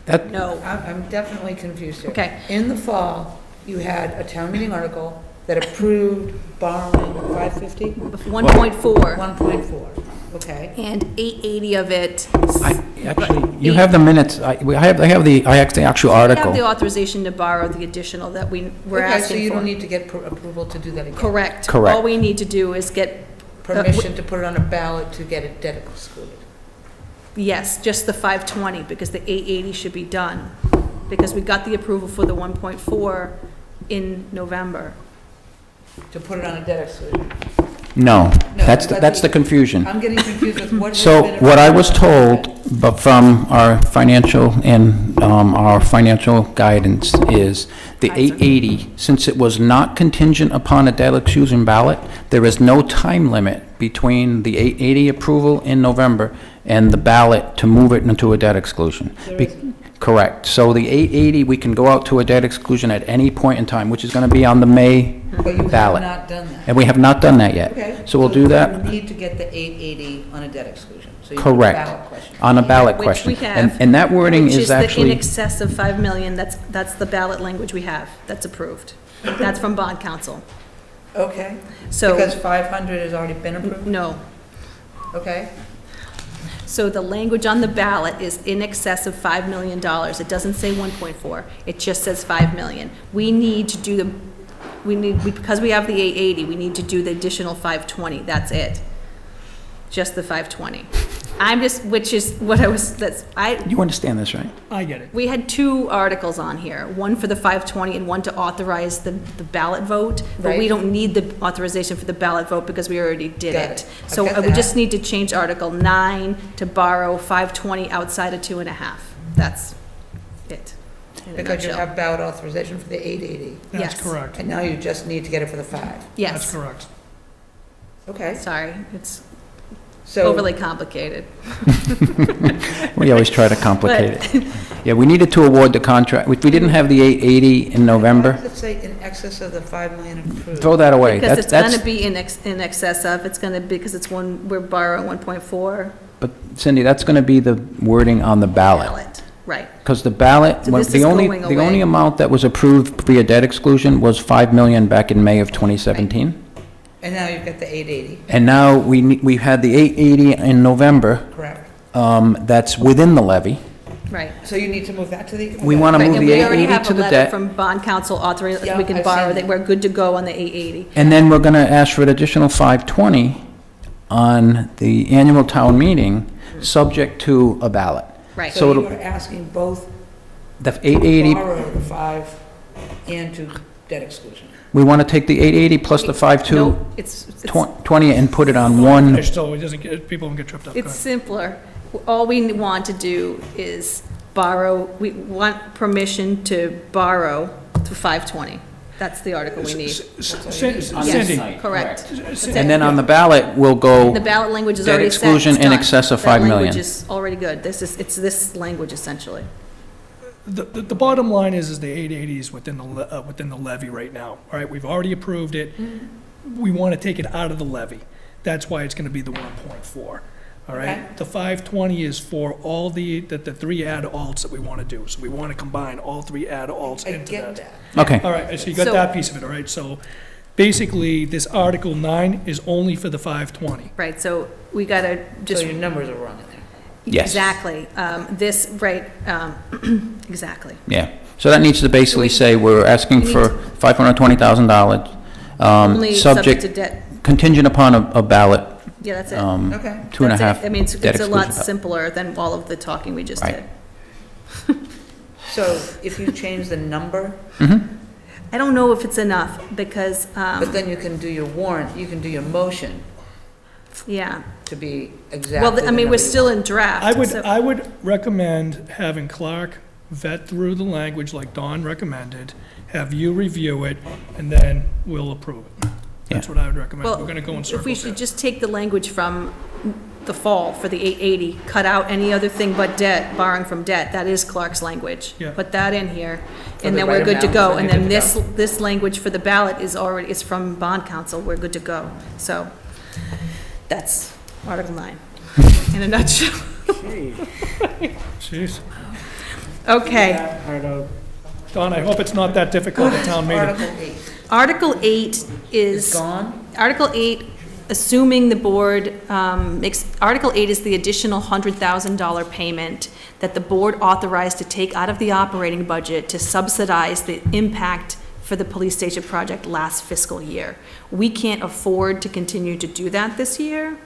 That, No. I'm definitely confused here. Okay. In the fall, you had a town meeting article that approved borrowing 550, 1.4. 1.4. Okay. And 880 of it. Actually, you have the minutes, I have the actual We have article. the authorization to borrow the additional that we're Okay, so you asking don't for. need to get approval to do that again? Correct. Correct. All we need to do is get, Permission to put it on a ballot to get it debt excluded? yes, just the 520, because the 880 should be done. Because we got the approval for the 1.4 in November. To put it on a debt exclusion? No, that's but the confusion. I'm getting confused with what has So been what I was approved. told, but from our financial and our financial guidance, is the 880, since it was not contingent upon a debt exclusion ballot, there is no time limit between the 880 approval in November and the ballot to move it into a debt exclusion. Correct. So the 880, we can go out to a debt exclusion at any point in time, which is going to be on the May But you have ballot. not done that. And we have not done that yet. Okay. So we'll do that. You need to get the 880 on a debt exclusion. So you put a Correct. ballot question. On a ballot Which question. we have. And that wording Which is the in actually, excess of 5 million, that's the ballot language we have, that's approved. That's from bond council. Okay. So, Because 500 has already been approved? no. Okay. So the language on the ballot is in excess of $5 million. It doesn't say 1.4, it just says 5 million. We need to do because we have the 880, we need to do the additional 520, that's it. Just the 520. Which is what you understand this, right? I get it. we had two articles on here, one for the 520 and one to authorize the ballot vote, but we Right. don't need the authorization for the ballot vote because we already did Got it. it. I've So got we that. just need to change Article 9 to borrow 520 outside of 2.5. That's it. in a Because you nutshell. have ballot authorization for the 880. That's Yes. correct. And now you just need to get it for the 5. That's Yes, correct. Okay. sorry, it's So overly complicated. We always try to complicate it. Yeah, we needed to award the contract. We didn't have the 880 in Why November. does it say in excess of the 5 million approved? Throw that away. Because it's going to That's, be in excess of, it's going to be, because we're borrowing 1.4 but Cindy, that's going to be the wording on the ballot. ballot. Right. Because the ballot, So this is the only going away. amount that was approved via debt exclusion was 5 million back in May of 2017. And now you've got the 880, And now we had the 880 in November, correct? that's within the levy. Right. So you need to move that to the? We want to Right, move and the we already 880 have to a the letter debt. from bond council authorizing, Yeah, we can I've borrow, seen that that. we're good to go on the 880. And then we're going to ask for an additional 520 on the annual town meeting, subject to a ballot. Right. So So it'll- you're asking both The 880, borrow the 5 and to debt exclusion? we want to take the 880 plus the 52, No, it's 20, and put it on one. Finish, so it doesn't get, people don't get tripped up. Go It's ahead. simpler. All we want to do is borrow, we want permission to borrow to 520. That's the article we need. Cindy, Yes, correct. That's it. And then on the ballot, we'll go, The ballot language is debt already set. exclusion It's in done. excess of 5 That million. language is already good. It's this language essentially. the bottom line is the 880 is within the levy right now, all right? We've already approved it. We want to take it out of the levy. That's why it's going to be the 1.4, all Okay. right? The 520 is for all the 3 add-alts that we want to do. So we want to combine all 3 add-alts I into get that. that. okay. All right, so you got So- that piece of it, all right? So basically, this Article 9 is only for the 520. Right, so we gotta So just. your numbers are wrong in there. Yes. Exactly. Exactly. Yeah. So that needs to basically say we're asking We need for $520,000, Only subject to subject, debt. contingent upon a ballot, Yeah, that's it. Okay. 2.5 That's it. I mean, debt it's a lot exclusion. simpler than all of the talking we just Right. did. So if you change the number, I don't know if it's enough, because, but then you can do your warrant, you can do your motion yeah. to be exactly. Well, the I mean, number we're you still want. in draft. so- I would recommend having Clark vet through the language like Don recommended, have you review it, and then we'll approve it. That's Yeah. what I would recommend. Well, We're going to go in if we circles should here. just take the language from the fall for the 880, cut out any other thing but debt, borrowing from debt, that is Clark's language. Yeah. Put that in here, For and the then we're right good to amount, go. then And you're then good to this language for the ballot is from bond council, we're good to go. So, that's Article 9, in a nutshell. Jeez. Okay, Don, I hope it's not that difficult at town meeting. Article 8 Article 8 is is, gone? Article 8 assuming the board makes, Article 8 is the additional $100,000 payment that the board authorized to take out of the operating budget to subsidize the impact for the police station project last fiscal year. We can't afford to continue to do that this year,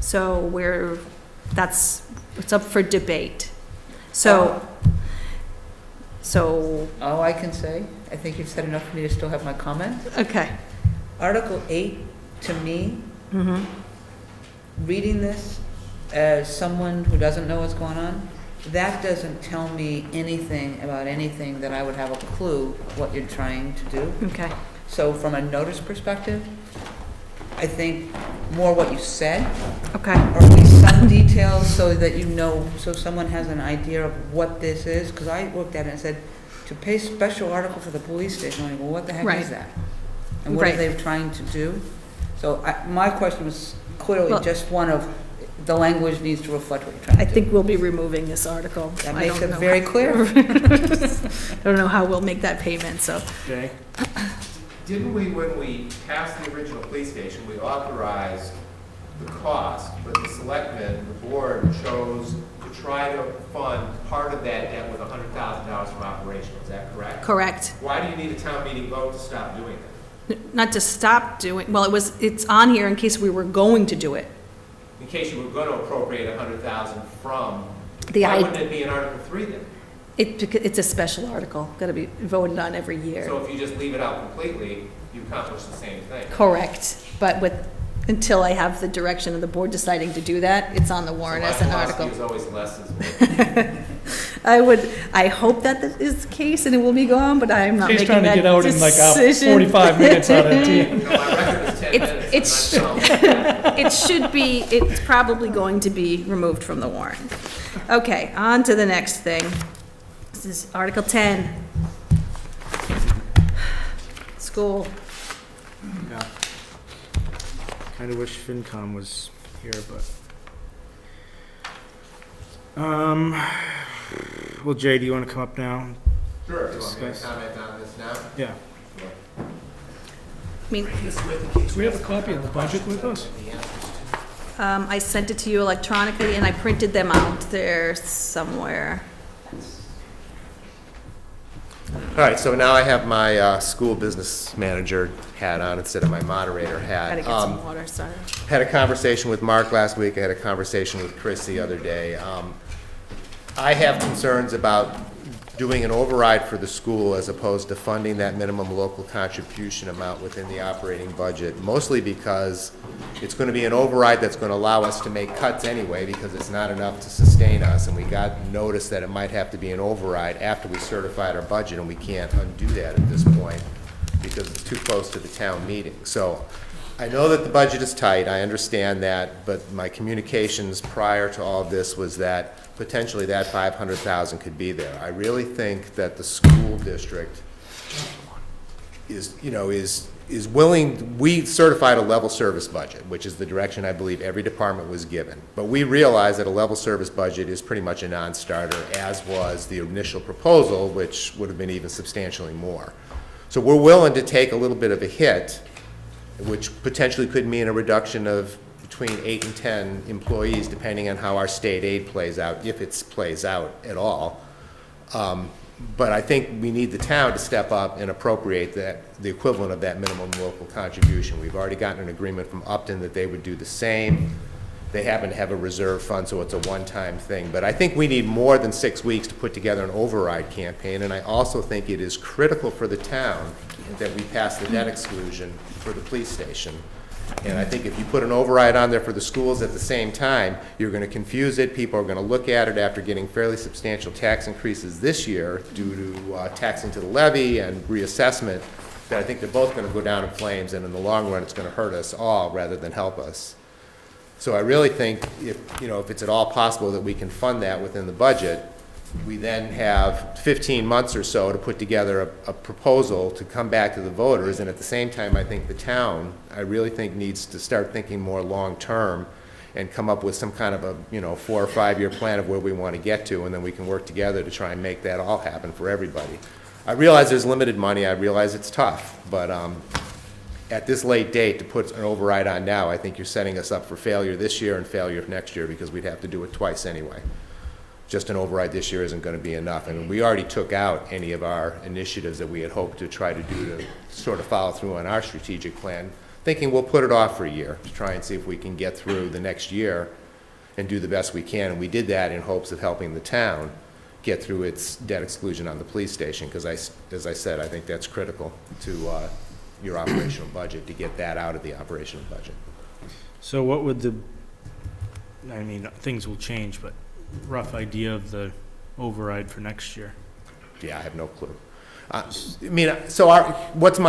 so it's up for debate. So, All I can say, I think you've said enough for me to still have my comment. okay. Article 8, to me, reading this as someone who doesn't know what's going on, that doesn't tell me anything about anything that I would have a clue what you're trying to do. Okay. So from a notice perspective, I think more what you said, Okay. or at least some details so that you know, so someone has an idea of what this is. Because I looked at it and said, to pay special article for the police station, I'm like, well, what the heck Right. is that? And what are they trying to do? So my question was clearly Well- just one of, the language needs to reflect what you're trying to I do. think we'll be removing this article. That I makes don't it know very how- clear. I don't know how we'll make that payment, so. Jay? Didn't we, when we passed the original police station, we authorized the cost, but the selectmen, the board chose to try to fund part of that debt with $100,000 from operational, is that correct? Correct. Why do you need a town meeting vote to stop doing that? Not to stop doing, well, it's on here in case we were going to do it. In case you were going to appropriate $100,000 from, The why I- wouldn't it be in Article 3 then? It's a special article, got to be voted on every year. So if you just leave it out completely, you accomplish the same thing. Correct, but until I have the direction of the board deciding to do that, it's on the warrant as an article. So my philosophy is always less is more. I hope that is the case and it will be gone, but I'm not She's making that trying to get out in like decision. 45 minutes out of it. You know, my record is 10 minutes. I'm not telling. It's probably going to be removed from the warrant. Okay, on to the next thing. This is Article 10. School. Yeah. Kind of wish FinCom was here, but. Well, Jay, do you want to come up now? Sure, do you want me to Discuss. comment on this now? Yeah. I mean, Do we have a copy of the budget with us? I sent it to you electronically and I printed them out there somewhere. All right, so now I have my school business manager hat on instead of my moderator hat. Gotta get some water, sorry. Had a conversation with Mark last week, I had a conversation with Chris the other day. I have concerns about doing an override for the school as opposed to funding that minimum local contribution amount within the operating budget, mostly because it's going to be an override that's going to allow us to make cuts anyway because it's not enough to sustain us, and we got notice that it might have to be an override after we certified our budget, and we can't undo that at this point because it's too close to the town meeting. So I know that the budget is tight, I understand that, but my communications prior to all of this was that potentially that 500,000 could be there. I really think that the school district is willing, we certified a level service budget, which is the direction I believe every department was given. But we realize that a level service budget is pretty much a non-starter, as was the initial proposal, which would have been even substantially more. So we're willing to take a little bit of a hit, which potentially could mean a reduction of between 8 and 10 employees, depending on how our state aid plays out, if it plays out at all. But I think we need the town to step up and appropriate the equivalent of that minimum local contribution. We've already gotten an agreement from Upton that they would do the same. They happen to have a reserve fund, so it's a one-time thing. But I think we need more than 6 weeks to put together an override campaign, and I also think it is critical for the town that we pass the debt exclusion for the police station. And I think if you put an override on there for the schools at the same time, you're going to confuse it. People are going to look at it after getting fairly substantial tax increases this year due to taxing to the levy and reassessment, that I think they're both going to go down in flames, and in the long run, it's going to hurt us all rather than help us. So I really think if it's at all possible that we can fund that within the budget, we then have 15 months or so to put together a proposal to come back to the voters, and at the same time, I think the town, I really think, needs to start thinking more long-term and come up with some kind of a 4 or 5 year plan of where we want to get to, and then we can work together to try and make that all happen for everybody. I realize there's limited money, I realize it's tough, but at this late date to put an override on now, I think you're setting us up for failure this year and failure next year, because we'd have to do it twice anyway. Just an override this year isn't going to be enough. I mean, we already took out any of our initiatives that we had hoped to try to do to sort of follow through on our strategic plan, thinking we'll put it off for a year to try and see if we can get through the next year and do the best we can. And we did that in hopes of helping the town get through its debt exclusion on the police station, because as I said, I think that's critical to your operational budget, to get that out of the operational budget. So what would I mean, things will change, but rough idea of the override for next year? Yeah, I have no clue. I mean, so what's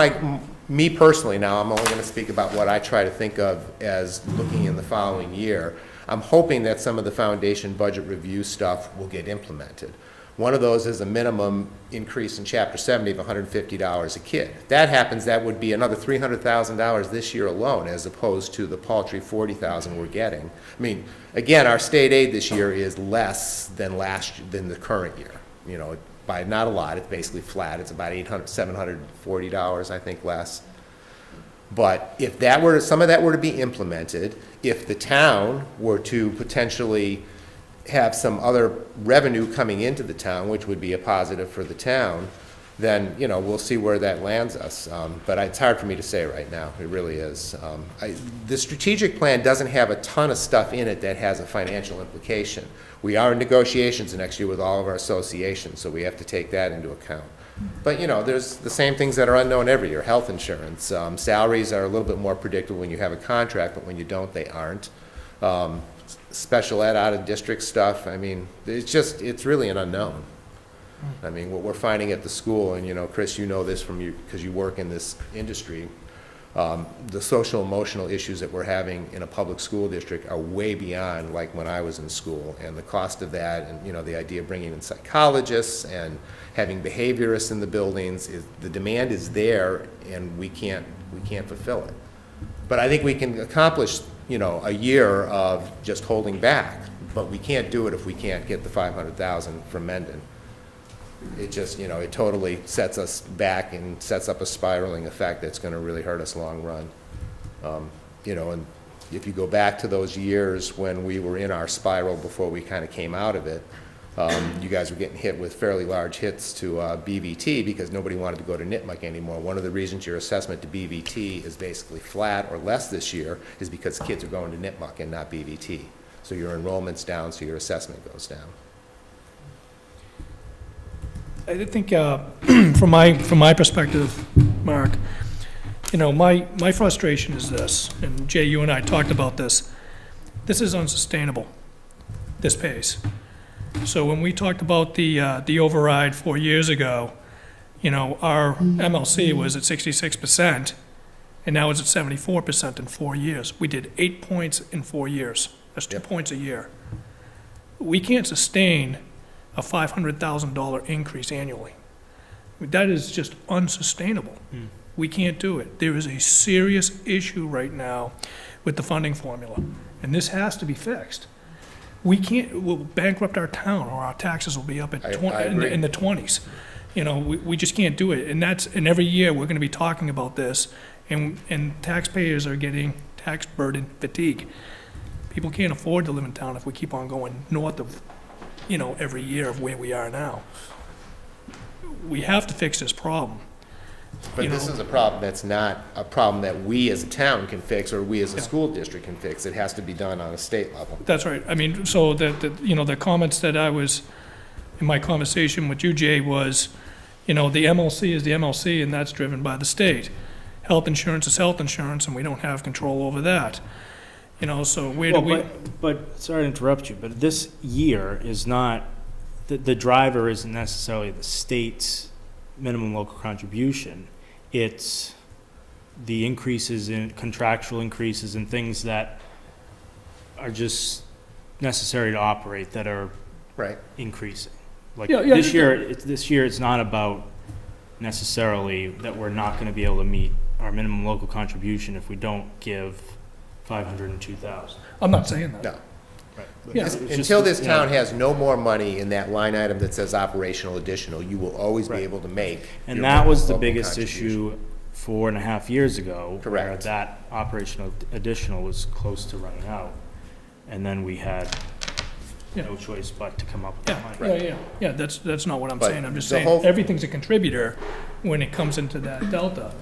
me personally now, I'm only going to speak about what I try to think of as looking in the following year. I'm hoping that some of the foundation budget review stuff will get implemented. One of those is a minimum increase in Chapter 70 of $150 a kid. If that happens, that would be another $300,000 this year alone, as opposed to the paltry $40,000 we're getting. I mean, again, our state aid this year is less than than the current year. You know, by not a lot. It's basically flat. It's about $740, I think, less. But if some of that were to be implemented, if the town were to potentially have some other revenue coming into the town, which would be a positive for the town, then, you know, we'll see where that lands us. But it's hard for me to say right now. It really is. The strategic plan doesn't have a ton of stuff in it that has a financial implication. We are in negotiations next year with all of our associations, so we have to take that into account. But, you know, there's the same things that are unknown every year. Health insurance. Salaries are a little bit more predictable when you have a contract, but when you don't, they aren't. Special ed out-of-district stuff, I mean, it's really an unknown. I mean, what we're finding at the school, and, you know, Chris, you know this because you work in this industry, the social emotional issues that we're having in a public school district are way beyond like when I was in school, and the cost of that, and, you know, the idea of bringing in psychologists and having behaviorists in the buildings, the demand is there, and we can't fulfill it. But I think we can accomplish, you know, a year of just holding back, but we can't do it if we can't get the 500,000 from Mendon. It just, you know, it totally sets us back and sets up a spiraling effect that's going to really hurt us long run. You know, and if you go back to those years when we were in our spiral before we kind of came out of it, you guys were getting hit with fairly large hits to BVT because nobody wanted to go to Nipmuc anymore. One of the reasons your assessment to BVT is basically flat or less this year is because kids are going to Nipmuc and not BVT. So your enrollment's down, so your assessment goes down. I think from my perspective, Mark, you know, my frustration is this, and Jay, you and I talked about this. This is unsustainable, this pace. So when we talked about the override 4 years ago, you know, our MLC was at 66%, and now it's at 74% in 4 years. We did 8 points in 4 years. That's 2 points a year. We can't sustain a $500,000 increase annually. I mean, that is just unsustainable. We can't do it. There is a serious issue right now with the funding formula, and this has to be fixed. We can't, we'll bankrupt our town, or our taxes will be up at in the 20s. You know, we just can't do it. And every year we're going to be talking about this, and taxpayers are getting tax burden fatigue. People can't afford to live in town if we keep on going north of, you know, every year of where we are now. We have to fix this problem. But this is a problem that's not a problem that we as a town can fix, or we as a school district can fix. It has to be done on a state level. That's right. I mean, so you know, the comments that I was, in my conversation with you, Jay, was, you know, the MLC is the MLC, and that's driven by the state. Health insurance is health insurance, and we don't have control over that. You know, so where do we... But sorry to interrupt you, but this year is not, the driver isn't necessarily the state's minimum local contribution. It's the increases in contractual increases and things that are just necessary to operate that are increasing. Like this year it's not about necessarily that we're not going to be able to meet our minimum local contribution if we don't give 502,000. I'm not saying that. No. Right. Yeah. Until this town has no more money in that line item that says operational additional, you will always be able to make. And that was the biggest issue 4.5 years ago. Where Correct. that operational additional was close to running out. And then we had no choice but to come up with the money. Yeah, that's not what I'm But saying. I'm just the saying, whole- everything's a contributor when it comes into that delta.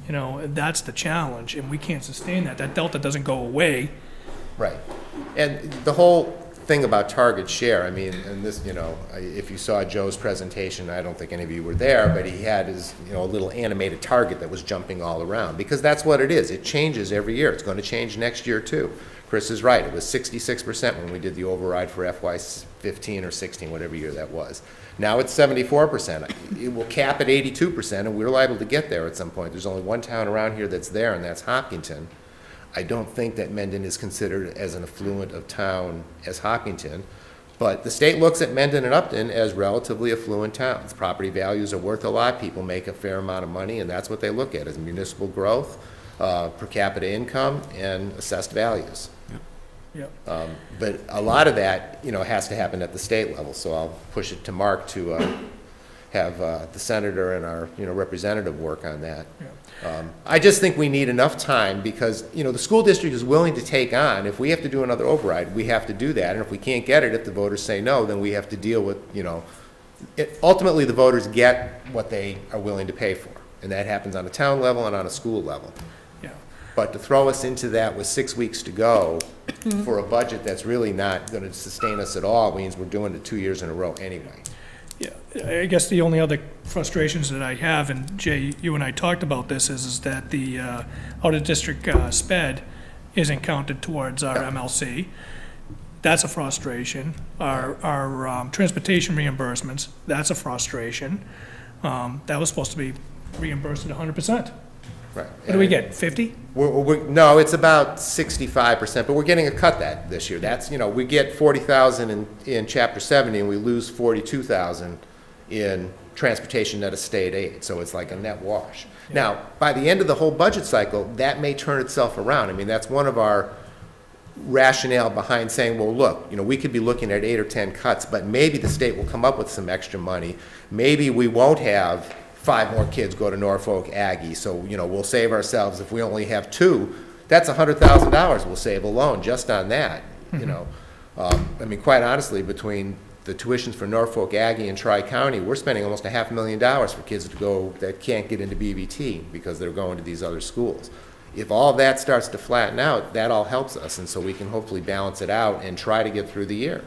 You know, that's the challenge, and we can't sustain that. That delta doesn't go away. Right. And the whole thing about target share, I mean, and this, you know, if you saw Joe's presentation, I don't think any of you were there, but he had his, you know, a little animated target that was jumping all around, because that's what it is. It changes every year. It's going to change next year too. Chris is right. It was 66% when we did the override for FY15 or 16, whatever year that was. Now it's 74%. It will cap at 82%, and we're liable to get there at some point. There's only one town around here that's there, and that's Hopkinton. I don't think that Mendon is considered as an affluent of town as Hopkinton, but the state looks at Mendon and Upton as relatively affluent towns. Property values are worth a lot, people make a fair amount of money, and that's what they look at, is municipal growth, per capita income, and assessed values. Yep. But a lot of that, you know, has to happen at the state level, so I'll push it to Mark to have the senator and our, you know, representative work on that. I just think we need enough time, because, you know, the school district is willing to take on, if we have to do another override, we have to do that, and if we can't get it, if the voters say no, then we have to deal with, you know, ultimately the voters get what they are willing to pay for, and that happens on a town level and on a school level. Yeah. But to throw us into that with 6 weeks to go for a budget that's really not going to sustain us at all means we're doing it 2 years in a row anyway. Yeah, I guess the only other frustrations that I have, and Jay, you and I talked about this, is that the out-of-district sped isn't counted towards our MLC. That's a frustration. Our transportation reimbursements, that's a frustration. That was supposed to be reimbursed at 100%. Right. What do we get, 50? No, it's about 65%, but we're getting a cut that this year. That's, you know, we get 40,000 in Chapter 70, and we lose 42,000 in transportation net of state aid, so it's like a net wash. Now, by the end of the whole budget cycle, that may turn itself around. I mean, that's one of our rationale behind saying, well, look, you know, we could be looking at 8 or 10 cuts, but maybe the state will come up with some extra money. Maybe we won't have 5 more kids go to Norfolk Aggie, so, you know, we'll save ourselves, if we only have 2, that's $100,000 we'll save alone just on that, you know. I mean, quite honestly, between the tuitions for Norfolk Aggie and Tri-County, we're spending almost $500,000 for kids to go that can't get into BVT because they're going to these other schools. If all that starts to flatten out, that all helps us, and so we can hopefully balance it out and try to get through the year.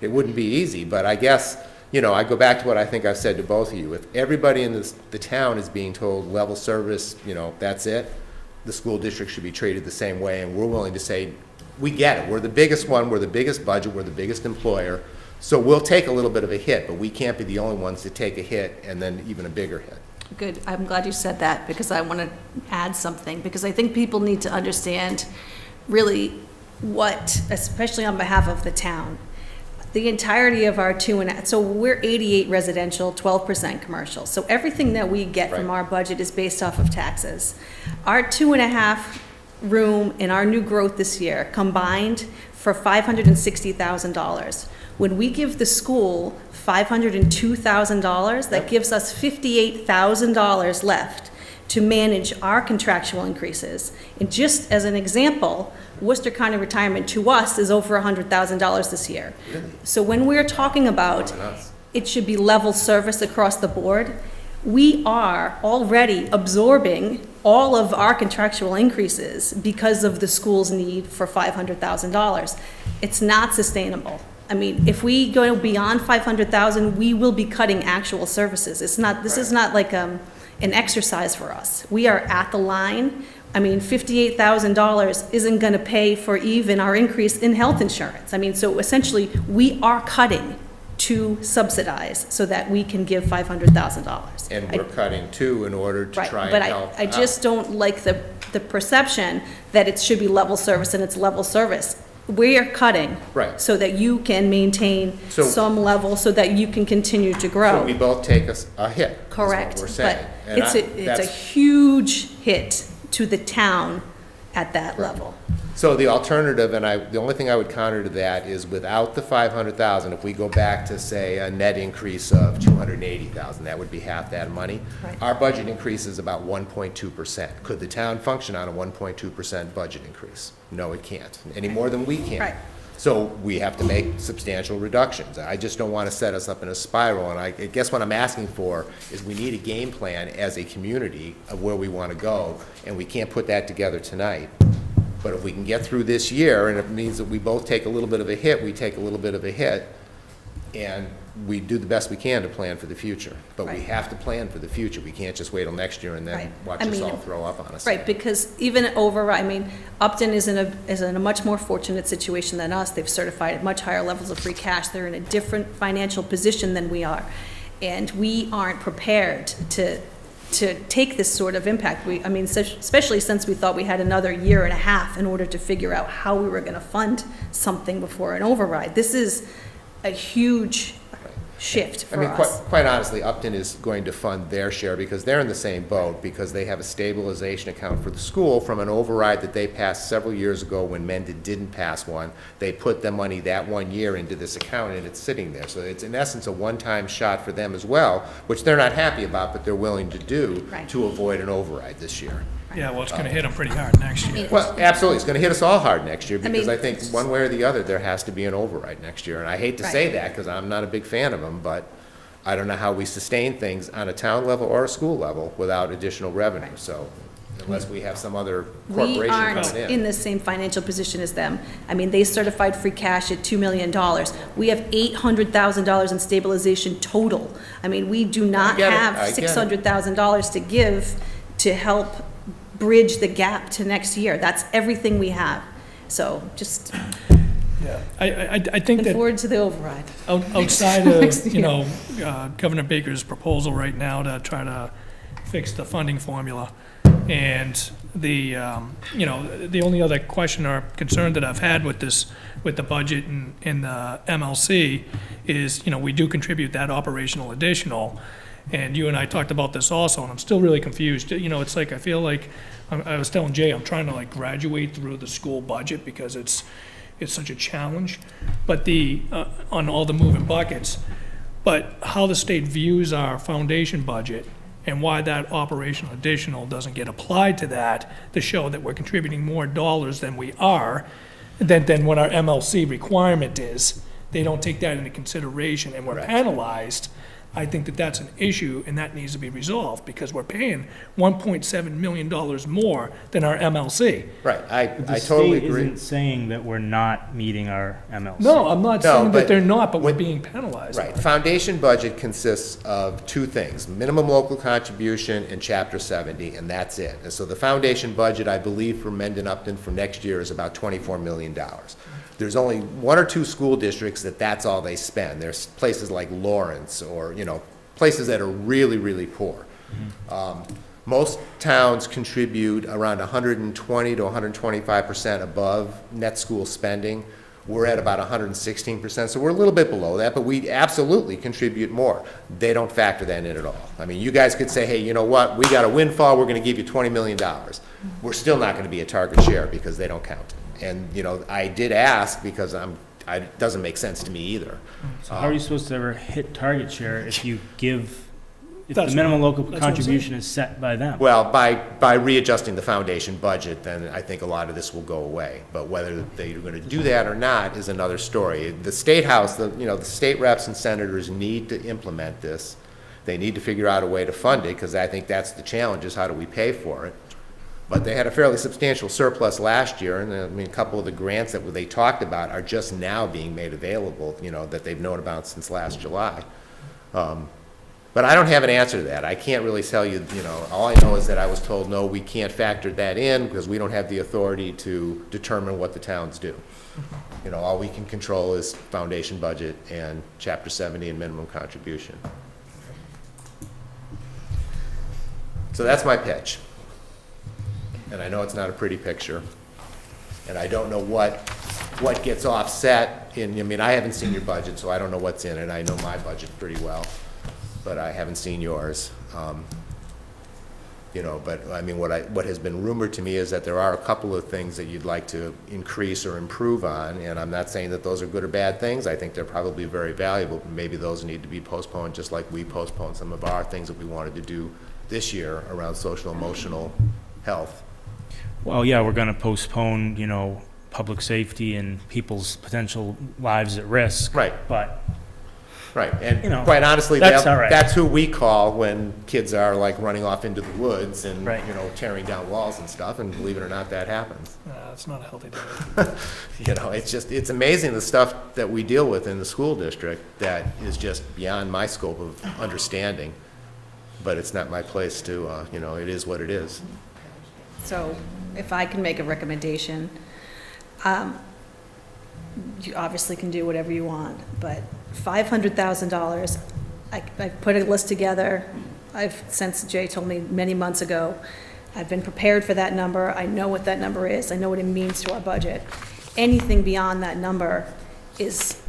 It wouldn't be easy, but I guess, you know, I go back to what I think I've said to both of you. If everybody in the town is being told level service, you know, that's it, the school district should be treated the same way, and we're willing to say, we get it. We're the biggest one, we're the biggest budget, we're the biggest employer, so we'll take a little bit of a hit, but we can't be the only ones to take a hit and then even a bigger hit. Good, I'm glad you said that, because I want to add something, because I think people need to understand really what, especially on behalf of the town, the entirety of our so we're 88 residential, 12% commercial. So everything that we get from our budget is based off of taxes. Our 2.5 room and our new growth this year combined for $560,000. When we give the school $502,000, that gives us $58,000 left to manage our contractual increases. And just as an example, Worcester County retirement to us is over $100,000 this year. Really? So when we're talking about it should be level service across the board, we are already absorbing all of our contractual increases because of the school's need for $500,000. It's not sustainable. I mean, if we go beyond 500,000, we will be cutting actual services. It's not, this is not like an exercise for us. We are at the line. I mean, $58,000 isn't going to pay for even our increase in health insurance. I mean, so essentially, we are cutting to subsidize so that we can give $500,000. And we're cutting too in order to try and help. But I just don't like the perception that it should be level service and it's level service. We are cutting. Right. So that you can maintain some level, so that you can continue to grow. So we both take a hit. Correct. Is what we're saying. But it's a huge hit to the town at that level. So the alternative, and the only thing I would counter to that is without the 500,000, if we go back to, say, a net increase of 280,000, that would be half that money. Right. Our budget increase is about 1.2%. Could the town function on a 1.2% budget increase? No, it can't, any more than we can. Right. So we have to make substantial reductions. I just don't want to set us up in a spiral, and I guess what I'm asking for is we need a game plan as a community of where we want to go, and we can't put that together tonight. But if we can get through this year, and it means that we both take a little bit of a hit, we take a little bit of a hit, and we do the best we can to plan for the future. But we Right. have to plan for the future. We can't just wait till next year and then Right. watch I us mean, all throw up on us. Right, because even Upton is in a much more fortunate situation than us. They've certified at much higher levels of free cash. They're in a different financial position than we are. And we aren't prepared to take this sort of impact. Especially since we thought we had another year and a half in order to figure out how we were gonna fund something before an override. This is a huge shift I for mean, us. quite honestly, Upton is going to fund their share because they're in the same boat, because they have a stabilization account for the school from an override that they passed several years ago when Mendon didn't pass one. They put the money that 1 year into this account, and it's sitting there. So it's in essence a one-time shot for them as well, which they're not happy about, but they're willing to do Right. to avoid an override this year. Yeah, well, it's gonna hit them pretty hard next year. Well, absolutely, it's gonna hit us all hard next year, because mean- I think one way or the other, there has to be an override next year. And I hate to say that, because I'm not a big fan of them, but I don't know how we sustain things on a town level or a school level without additional revenue, so unless we have some other We corporation aren't coming in the same financial position as them. They certified free cash at $2 million. We have $800,000 in stabilization total. We do not I get it. have I get it. $600,000 to give to help bridge the gap to next year. That's everything we have. So just Yeah, I think look that forward to the override. outside Next of, year. Governor Baker's proposal right now to try to fix the funding formula, and the only other question or concern that I've had with the budget and the MLC is, we do contribute that operational additional, and you and I talked about this also, and I'm still really confused. It's like, I feel like, I was telling Jay, I'm trying to graduate through the school budget because it's such a challenge, but on all the moving buckets, but how the state views our foundation budget and why that operational additional doesn't get applied to that to show that we're contributing more dollars than we are, than what our MLC requirement is. They don't take that into consideration, and we're penalized. I think that that's an issue, and that needs to be resolved, because we're paying $1.7 million more than our MLC. Right, I The totally state agree. isn't saying that we're not meeting our MLC. No, I'm not No, saying but that they're not, but we're when- being penalized. Right, foundation budget consists of two things, minimum local contribution and Chapter 70, and that's it. And so the foundation budget, I believe, for Mendon Upton for next year is about $24 million. There's only one or two school districts that's all they spend. There's places like Lawrence, or, places that are really, really poor. Most towns contribute around 120 to 125% above net school spending. We're at about 116%, so we're a little bit below that, but we absolutely contribute more. They don't factor that in at all. You guys could say, hey, you know what, we got a windfall, we're gonna give you $20 million. We're still not gonna be a target share because they don't count it. And, I did ask because it doesn't make sense to me either. So how are you supposed to ever hit target share if the That's minimum local what I'm contribution is set by them? Well, by readjusting the foundation budget, then I think a lot of this will go away. But whether they're going to do that or not is another story. The State House, the state reps and senators need to implement this. They need to figure out a way to fund it, because I think that's the challenge, is how do we pay for it? But they had a fairly substantial surplus last year, and a couple of the grants that they talked about are just now being made available, that they've known about since last July. But I don't have an answer to that. I can't really tell you, all I know is that I was told, no, we can't factor that in because we don't have the authority to determine what the towns do. All we can control is foundation budget and Chapter 70 and minimum contribution. So that's my pitch. And I know it's not a pretty picture. And I don't know what gets offset I haven't seen your budget, so I don't know what's in it. I know my budget pretty well, but I haven't seen yours. you know, but I mean, what has been rumored to me is that there are a couple of things that you'd like to increase or improve on, and I'm not saying that those are good or bad things. I think they're probably very valuable, but maybe those need to be postponed, just like we postponed some of our things that we wanted to do this year around social emotional health. Well, yeah, we're going to postpone, you know, public safety and people's potential lives at risk. Right. But, Right, and you know, quite honestly, that's all right. that's who we call when kids are like running off into the woods and, Right. you know, tearing down walls and stuff, and believe it or not, that happens. It's not a healthy day. You know, it's amazing the stuff that we deal with in the school district that is just beyond my scope of understanding, but it's not my place to, you know, it is what it is. So if I can make a recommendation, you obviously can do whatever you want, but $500,000, I put a list together. Since Jay told me many months ago, I've been prepared for that number. I know what that number is. I know what it means to our budget. Anything beyond that number is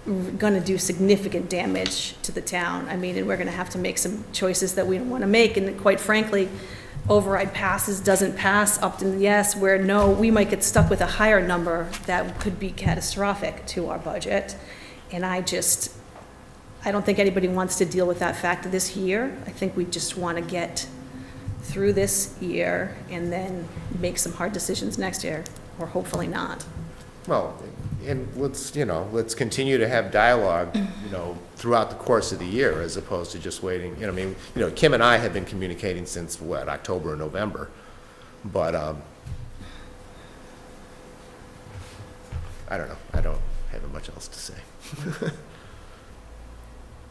going to do significant damage to the town. I mean, and we're going to have to make some choices that we don't want to make, and quite frankly, override passes, doesn't pass, up to yes, where no, we might get stuck with a higher number that could be catastrophic to our budget. And I don't think anybody wants to deal with that fact this year. I think we just want to get through this year and then make some hard decisions next year, or hopefully not. Well, and let's continue to have dialogue, you know, throughout the course of the year, as opposed to just waiting. You know, I mean, you know, Kim and I have been communicating since what, October or November, but I don't know. I don't have much else to say.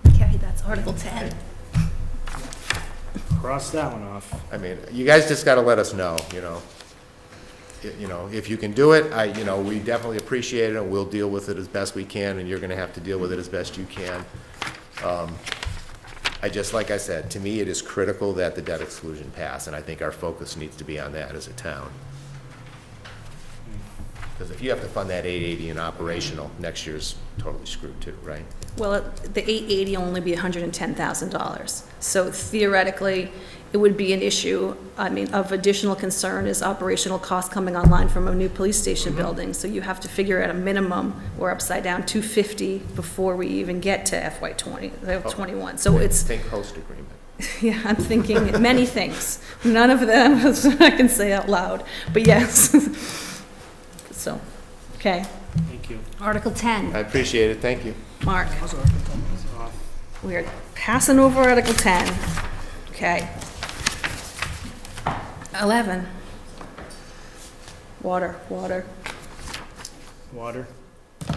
Okay, that's Article 10. cross that one off. I mean, you guys just got to let us know, you know. You know, if you can do it, you know, we definitely appreciate it, and we'll deal with it as best we can, and you're going to have to deal with it as best you can. Like I said, to me, it is critical that the debt exclusion pass, and I think our focus needs to be on that as a town. Because if you have to fund that 880 in operational, next year's totally screwed too, right? Well, the 880 will only be $110,000. So theoretically, it would be an issue, I mean, of additional concern is operational costs coming online from a new police station building. So you have to figure at a minimum, we're upside down 250 before we even get to FY 21. So it's, Think host agreement. yeah, I'm thinking many things. None of them I can say out loud, but yes. So, okay. Thank you. Article 10. I appreciate it, thank you. Mark. We are passing over Article 10. Okay. 11. Water. Water?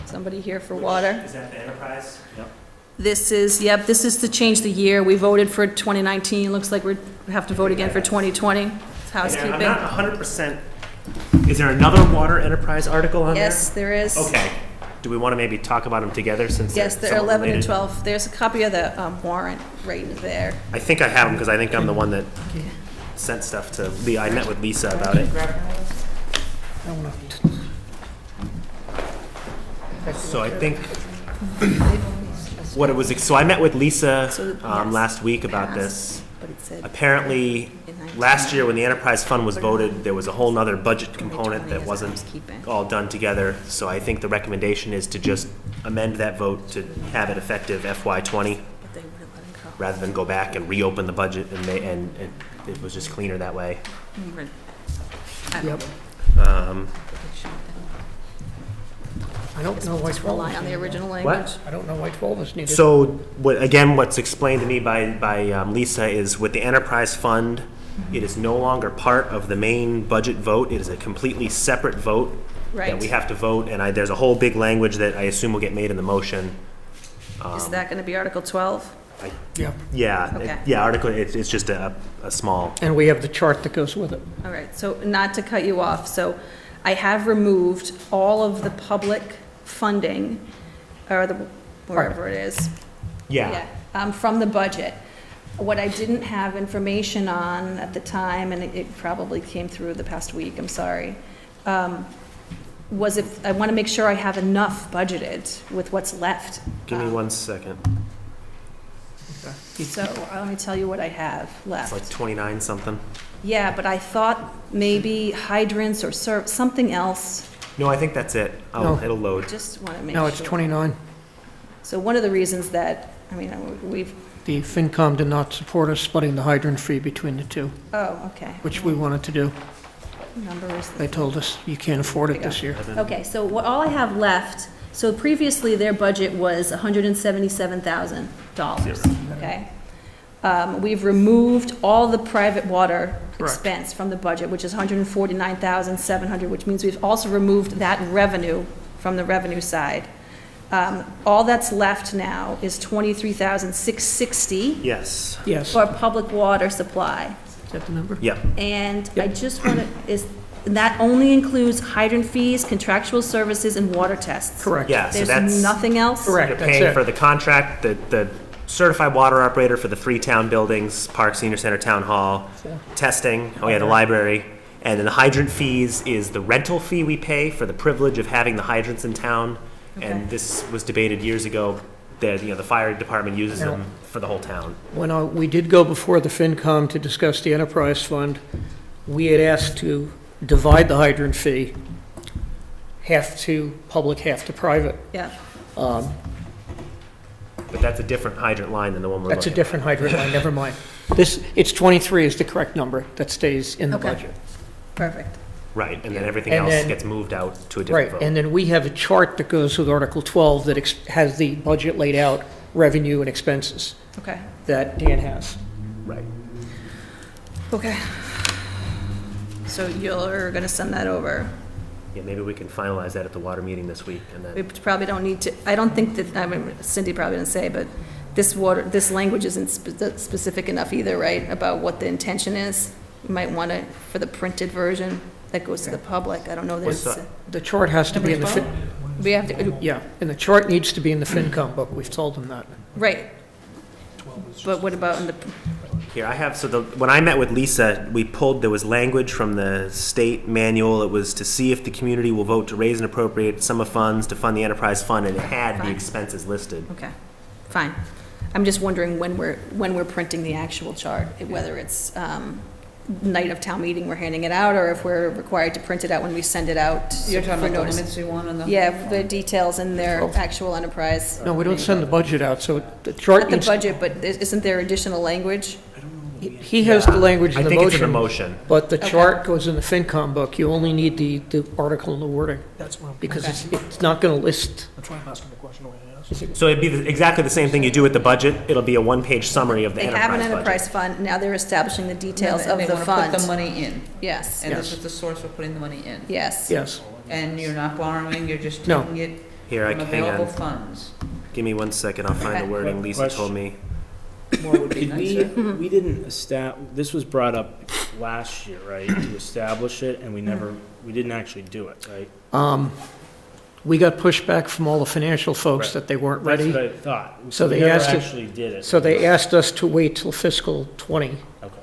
Somebody here for water? Is that the enterprise? Yep. This is to change the year. We voted for 2019. Looks like we have to vote again for 2020. It's housekeeping. I'm not 100%. Is there another water enterprise article on there? Yes, there is. Okay. Do we want to maybe talk about them together since Yes, they're they're somewhat 11 and related? 12. There's a copy of the warrant right there. I think I have them because I think I'm the one that sent stuff to Lee. I met with Lisa about it. So I think what it was, so I met with Lisa last week about this. But it said Apparently, last year when the enterprise fund was voted, there was a whole nother budget component that wasn't all done together. So I think the recommendation is to just amend that vote to have it effective FY '20, but they wouldn't let him go. rather than go back and reopen the budget, and it was just cleaner that way. I don't know. I don't know why 12 Rely is on the needed. original language. I don't know why 12 is needed. So, what's explained to me by Lisa is with the enterprise fund, it is no longer part of the main budget vote. It is a completely separate vote that we Right. have to vote, and there's a whole big language that I assume will get made in the motion. Is that going to be Article 12? Yeah, Yeah, Okay. article, it's just a small, and we have the chart that goes with it. All right, so not to cut you off, so I have removed all of the public funding, or wherever it is. From the budget. What I didn't have information on at the time, and it probably came through the past week, I'm sorry, was if, I want to make sure I have enough budgeted with what's left. give me 1 second. So let me tell you what I have It's like left. 29 something. Yeah, but I thought maybe hydrants or something else. No, I think that's it. No. It'll load. Just want to make sure. No, it's 29. So one of the reasons that, I mean, we've, The FinCom did not support us splitting the hydrant fee between the two, oh, okay. which we wanted to do. What number is They this? told us, you can't afford it this year. Okay, so all I have left, so previously their budget was $177,000, okay? We've removed all the private water Correct. expense from the budget, which is $149,700, which means we've also removed that revenue from the revenue side. All that's left now is $23,660 Yes. Yes. for public water supply. Is that the number? Yep. And I just want to, and that only includes hydrant fees, contractual services, and water tests. Correct. Yeah, so that's. There's nothing else? Correct. You're That's paying it. for the contract, the certified water operator for the 3 town buildings, Park, Senior Center, Town Hall, testing, the library. And then the hydrant fees is the rental fee we pay for the privilege of having the hydrants in town. Okay. And this was debated years ago, that, the fire department uses them for the whole town. When we did go before the FinCom to discuss the enterprise fund, we had asked to divide the hydrant fee, half to public, half to private. Yeah. Um, But that's a different hydrant line than the one we're looking at. That's a different hydrant line, never mind. It's 23 is the correct number that stays in the Okay. budget. Perfect. Right, and then everything And else then- gets moved out to a different Right, vote. and then we have a chart that goes with Article 12 that has the budget laid out, revenue and expenses, Okay. that Dan has. Right. Okay. So you're going to send that over? Yeah, maybe we can finalize that at the water meeting this week, and We then, probably don't need to, I don't think that, I mean, Cindy probably didn't say, but this language isn't specific enough either, right? About what the intention is. You might want to, for the printed version that goes to the public, I don't know that What's it's, that? The chart has to be in the, we have to, yeah, and the chart needs to be in the FinCom book, we've told them that. right. But what about in the, here, I have, when I met with Lisa, there was language from the state manual. It was to see if the community will vote to raise and appropriate sum of funds to fund the enterprise fund, and it had the Fine. expenses listed. okay, fine. I'm just wondering when we're printing the actual chart, whether it's night of town meeting, we're handing it out, or if we're required to print it out when we send it out. You're talking for about the notice. limits you want on the? Yeah, the details in their actual enterprise. No, we don't send the budget out, so the chart Not the needs, budget, but isn't there additional language? he has the language I in the think it's in the motion, motion. but the Okay. chart goes in the FinCom book, you only need the article and the wording, That's what, because it's not gonna list. that's why I'm asking the question the way I asked. So it'd be exactly the same thing you do with the budget. It'll be a one-page summary of the They have an enterprise budget. enterprise fund, now they're establishing the details And of they the want to put fund. the money in, Yes, and this Yes. is the source for putting the money in. yes. Yes, And you're not borrowing, you're just No. taking it Here, from hang available on. funds. Give me 1 second. I'll find the Okay. wording Lisa told me. More would be Did nicer. we didn't this was brought up last year, right, to establish it, and we didn't actually do it, right? we got pushback from all the financial folks Right. that they weren't That's ready. what I thought. So We they never asked it- actually did it. So they asked us to wait till fiscal '20. Okay.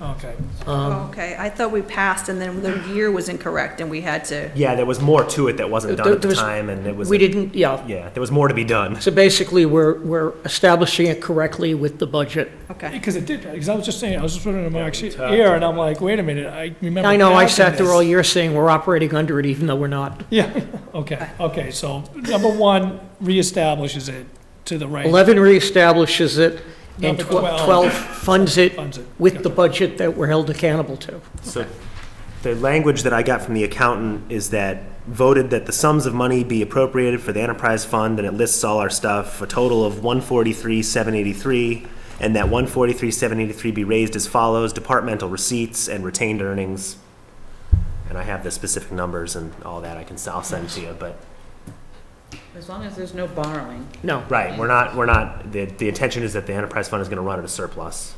Okay. Okay, I thought we passed and then the year was incorrect and we had to, Yeah, there was more to it that wasn't done at the There was- time, and it was. We didn't, yeah. Yeah, there was more to be done. So basically, we're establishing it correctly with the budget. okay. Because it did, because I was just saying, I was just putting it in Mark's we talked ear, and I'm like, wait a minute, I remember. I know, I passing sat there this. all year saying we're operating under it even though we're not. Yeah, okay, so number 1 reestablishes it to the right. 11 reestablishes it, and Number 12 funds it Funds it. with the budget that we're held accountable to. So the language that I got from the accountant is that voted that the sums of money be appropriated for the enterprise fund, and it lists all our stuff, a total of 143,783, and that 143,783 be raised as follows: departmental receipts and retained earnings. And I have the specific numbers and all that. I'll send to you, but. As long as there's no borrowing. No, Right, we're not, the intention is that the enterprise fund is gonna run at a surplus.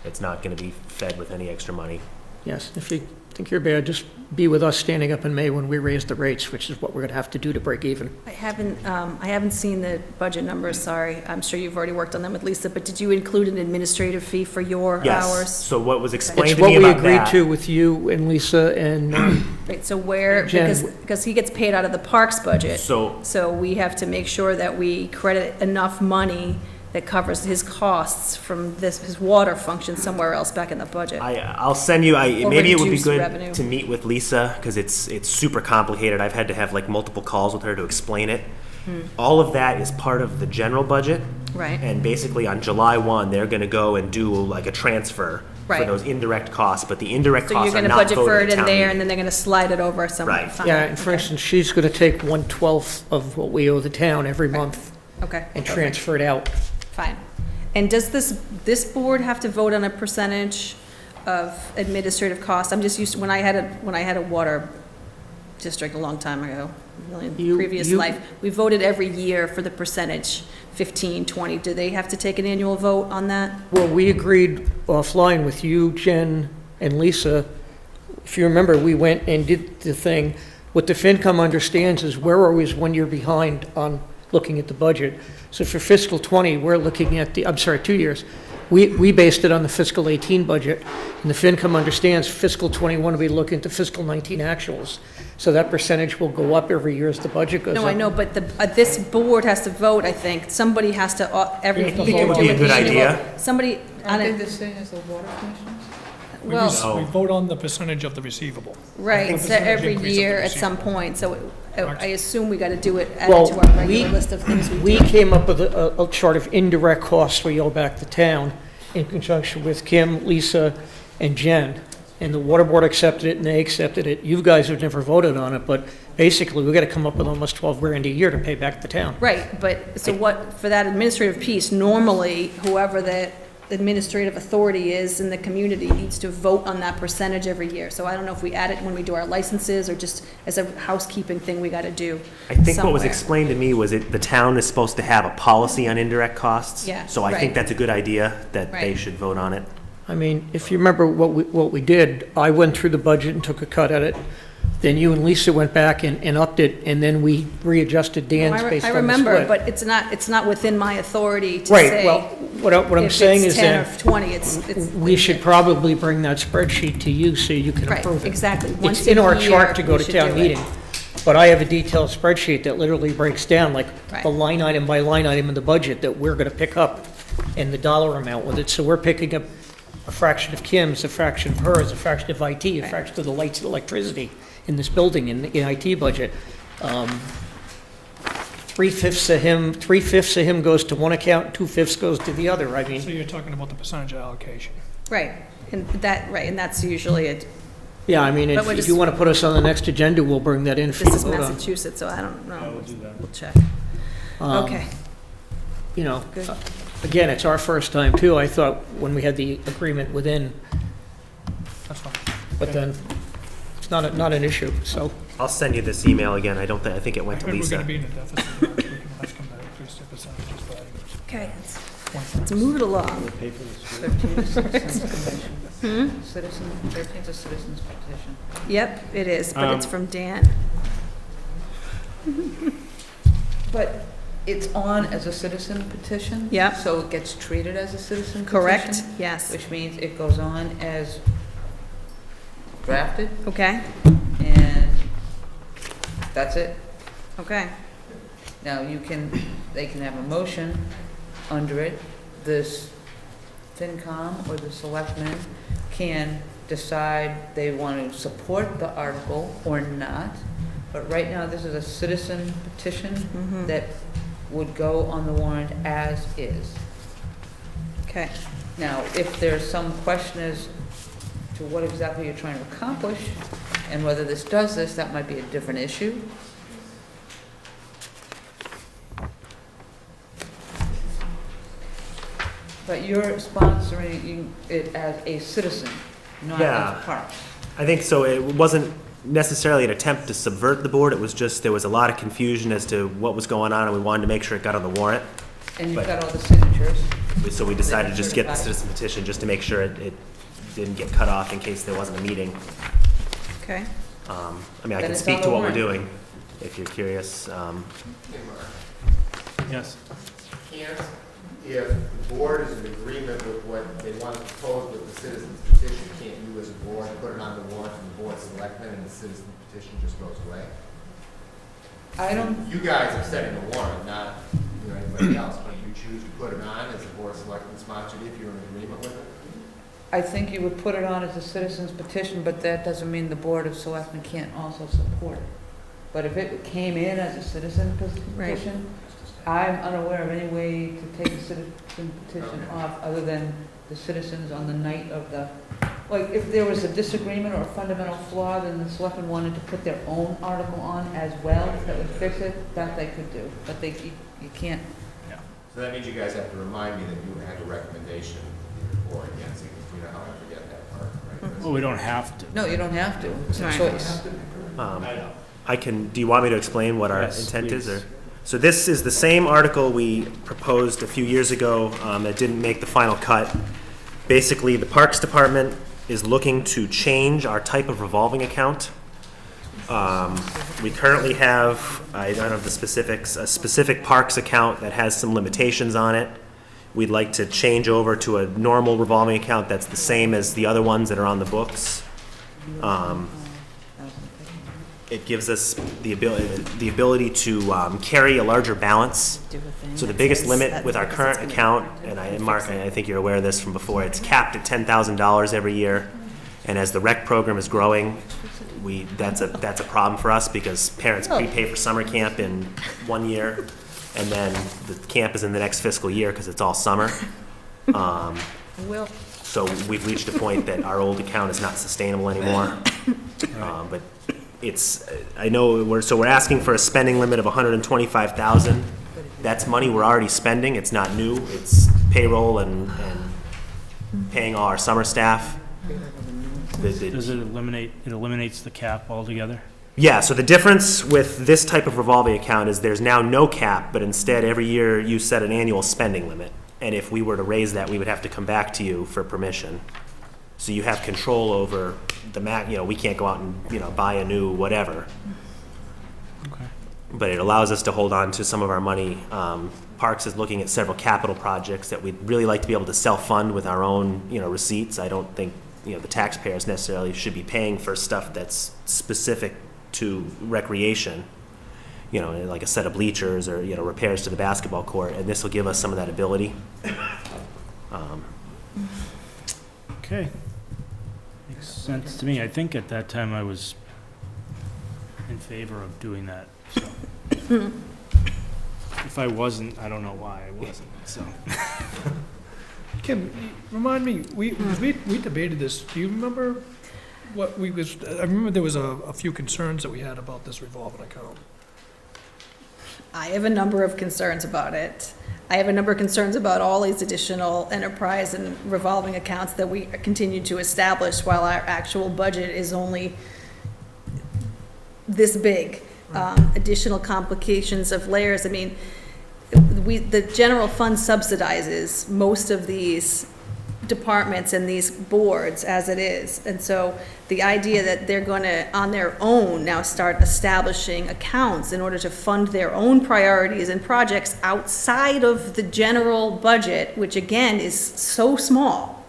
It's not gonna be fed with any extra money. yes, if you think you're bad, just be with us standing up in May when we raise the rates, which is what we're going to have to do to break even. I haven't seen the budget numbers, sorry. I'm sure you've already worked on them with Lisa, but did you include an administrative fee for your Yes, hours? so what was explained It's to what me we about agreed that. to with you and Lisa and, Right, so where, Jen. because he gets paid out of the parks budget. So, So we have to make sure that we credit enough money that covers his costs from this, his water function somewhere else back in the budget. I'll send you, Or maybe it would be reduce good revenue. to meet with Lisa, because it's super complicated. I've had to have like multiple calls with her to explain it. All of that is part of the general budget. Right. And basically on July 1, they're gonna go and do like a transfer for Right. those indirect costs, but the indirect So you're costs are gonna not budget for voted it at in town there, and meeting. then they're gonna slide it over somewhere. Right. Fine. Yeah, and for instance, she's going to take 1/12 of what we owe the town every month Okay. and transfer it out. Fine. And does this board have to vote on a percentage of administrative costs? I'm just used, when I had a water district a long time ago, previous life, we voted every year for the percentage, 15, 20. Do they have to take an annual vote on that? Well, we agreed offline with you, Jen, and Lisa. If you remember, we went and did the thing. What the FinCom understands is we're always 1 year behind on looking at the budget. So for fiscal '20, we're looking at 2 years. We based it on the fiscal '18 budget, and the FinCom understands fiscal '21 will be looking at the fiscal '19 actuals. So that percentage will go up every year as the budget goes up. No, I know, but this board has to vote, I think. Somebody has to, every You have to year. vote It would on be a do good an annual- idea. Somebody, on Aren't they it, the same as the water commissioners? well, We vote on the percentage of the receivable. right, think so percentage every increase of the year at some receivable. point, so I assume we gotta do it, add Well, it to our regular we- list of things we We do. came up with a chart of indirect costs we owe back to town in conjunction with Kim, Lisa, and Jen. And the water board accepted it, and they accepted it. You guys have never voted on it, but basically, we gotta come up with almost 12 grand a year to pay back the town. Right, but, so what, for that administrative piece, normally, whoever the administrative authority is in the community needs to vote on that percentage every year. So I don't know if we add it when we do our licenses, or just as a housekeeping thing we gotta do I think what was somewhere. explained to me was the town is supposed to have a policy on indirect costs. Yeah, So I think right. that's a good idea, that they Right. should vote on it. I mean, if you remember what we did, I went through the budget and took a cut at it. Then you and Lisa went back and upped it, and then we readjusted Dan's based I on the remember, split. but it's not within my authority to Right, say. well, what I'm saying is If it's 10 that or 20, it's. we should probably bring that spreadsheet to you so you can Right, approve it. exactly. It's Once in a our year, chart to go we to should town do it. meeting. But I have a detailed spreadsheet that literally breaks down, like, Right. the line item by line item in the budget that we're gonna pick up, and the dollar amount with it. So we're picking up a fraction of Kim's, a fraction of hers, a fraction of IT, a Right. fraction of the lights and electricity in this building, in the IT budget. 3/5 of him goes to one account, 2/5 goes to the other. I So mean, you're talking about the percentage allocation. Right, and that's usually it. yeah, I mean, But we're if just- you want to put us on the next agenda, we'll bring that in for you This to is vote on. Massachusetts, so I don't know. Yeah, we'll do that. We'll check. Um, Okay, You know, Good. again, it's our first time too. I thought when we had the agreement within, That's fine. but then it's not an issue, so. I'll send you this email again. I think it I went to heard we're Lisa. gonna be in a deficit. We can ask them to increase their percentages by okay, one let's move it along. 13 is Citizens Petition. Citizen, 13 is a citizens petition. Yep, it is, but it's from Dan. But it's on as a citizen petition? Yep. So it gets treated as a citizen petition? Correct, yes. Which means it goes on as drafted, Okay, and that's it? okay. Now, they can have a motion under it. This FinCom or the selectmen can decide they want to support the article or not. But right now, this is a citizen petition that would go on the warrant as is. Okay, Now, if there's some question as to what exactly you're trying to accomplish, and whether this does this, that might be a different issue. But you're sponsoring it as a citizen, not Yeah. as parks. I think so. It wasn't necessarily an attempt to subvert the board. It was just, there was a lot of confusion as to what was going on, and we wanted to make sure it got on the warrant. And you've But- got all the signatures. So we decided to just get the citizen petition, just to make sure it didn't get cut off in case there wasn't a meeting. okay. I mean, I Then can it's speak on to the what we're warrant. doing, if you're curious. Yes. If the board is in agreement with what they want to propose with the citizens petition, can't you as a board put it on the warrant and the board selectmen and the citizen petition just goes away? I don't, You guys are setting the warrant, not anybody else, but you choose to put it on I think you would put it on as a citizen's petition, but that doesn't mean the Board of Selectmen can't also support it. But if it came in as a citizen petition, I'm unaware of any way to take a citizen petition off other than the citizens on the night of the, like, if there was a disagreement or a fundamental flaw, then the selectmen wanted to put their own article on as well that would fix it, that they could do. But you can't. So that means you guys have to remind me that you had a recommendation in your report against it, because you know how I forget that part, right? Well, we don't have to. No, you don't have to. It's a Right. choice. I can, do you want me to explain what our Yes, intent is? please. Or so this is the same article we proposed a few years ago that didn't make the final cut. Basically, the Parks Department is looking to change our type of revolving account. We currently have, I don't have the specifics, a specific parks account that has some limitations on it. We'd like to change over to a normal revolving account that's the same as the other ones that are on the books. It gives us the ability to carry a larger balance. So the biggest limit with our current account, and Mark, I think you're aware of this from before, it's capped at $10,000 every year. And as the rec program is growing, that's a problem for us because parents prepay for summer camp in 1 year, and then the camp is in the next fiscal year because it's all summer. So we've reached a point that our old account is not sustainable anymore. But I know we're asking for a spending limit of $125,000. That's money we're already spending. It's not new. It's payroll and paying all our summer staff. Does it eliminate, it eliminates the cap altogether? Yeah, so the difference with this type of revolving account is there's now no cap, but instead every year you set an annual spending limit. And if we were to raise that, we would have to come back to you for permission. So you have control over the we can't go out and, buy a new whatever. Okay. But it allows us to hold on to some of our money. Parks is looking at several capital projects that we'd really like to be able to self-fund with our own, receipts. I don't think, the taxpayers necessarily should be paying for stuff that's specific to recreation, like a set of bleachers or, repairs to the basketball court, and this will give us some of that ability. Okay. Makes sense to me. I think at that time I was in favor of doing that, so. If I wasn't, I don't know why I wasn't, so. Kim, remind me, we debated this, do you remember I remember there was a few concerns that we had about this revolving account. I have a number of concerns about it. I have a number of concerns about all these additional enterprise and revolving accounts that we continue to establish while our actual budget is only this big. Additional complications of layers. I mean, the general fund subsidizes most of these departments and these boards as it is. And so the idea that they're going to, on their own, now start establishing accounts in order to fund their own priorities and projects outside of the general budget, which again is so small,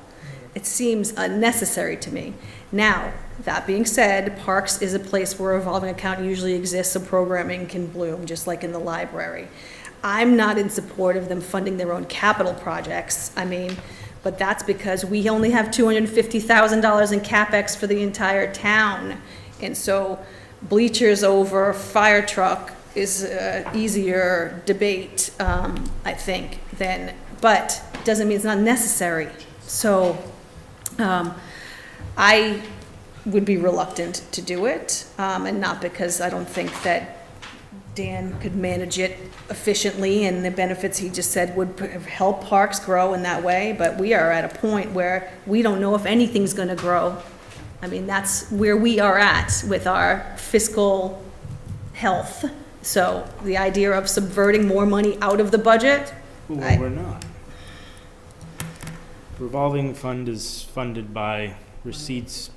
it seems unnecessary to me. Now, that being said, Parks is a place where a revolving account usually exists so programming can bloom, just like in the library. I'm not in support of them funding their own capital projects. But that's because we only have $250,000 in CapEx for the entire town. And so bleachers over fire truck is an easier debate, I think, but doesn't mean it's not necessary. So I would be reluctant to do it, and not because I don't think that Dan could manage it efficiently, and the benefits he just said would help parks grow in that way, but we are at a point where we don't know if anything's going to grow. That's where we are at with our fiscal health. So the idea of subverting more money out of the budget. Well, we're not. Revolving fund is funded by receipts.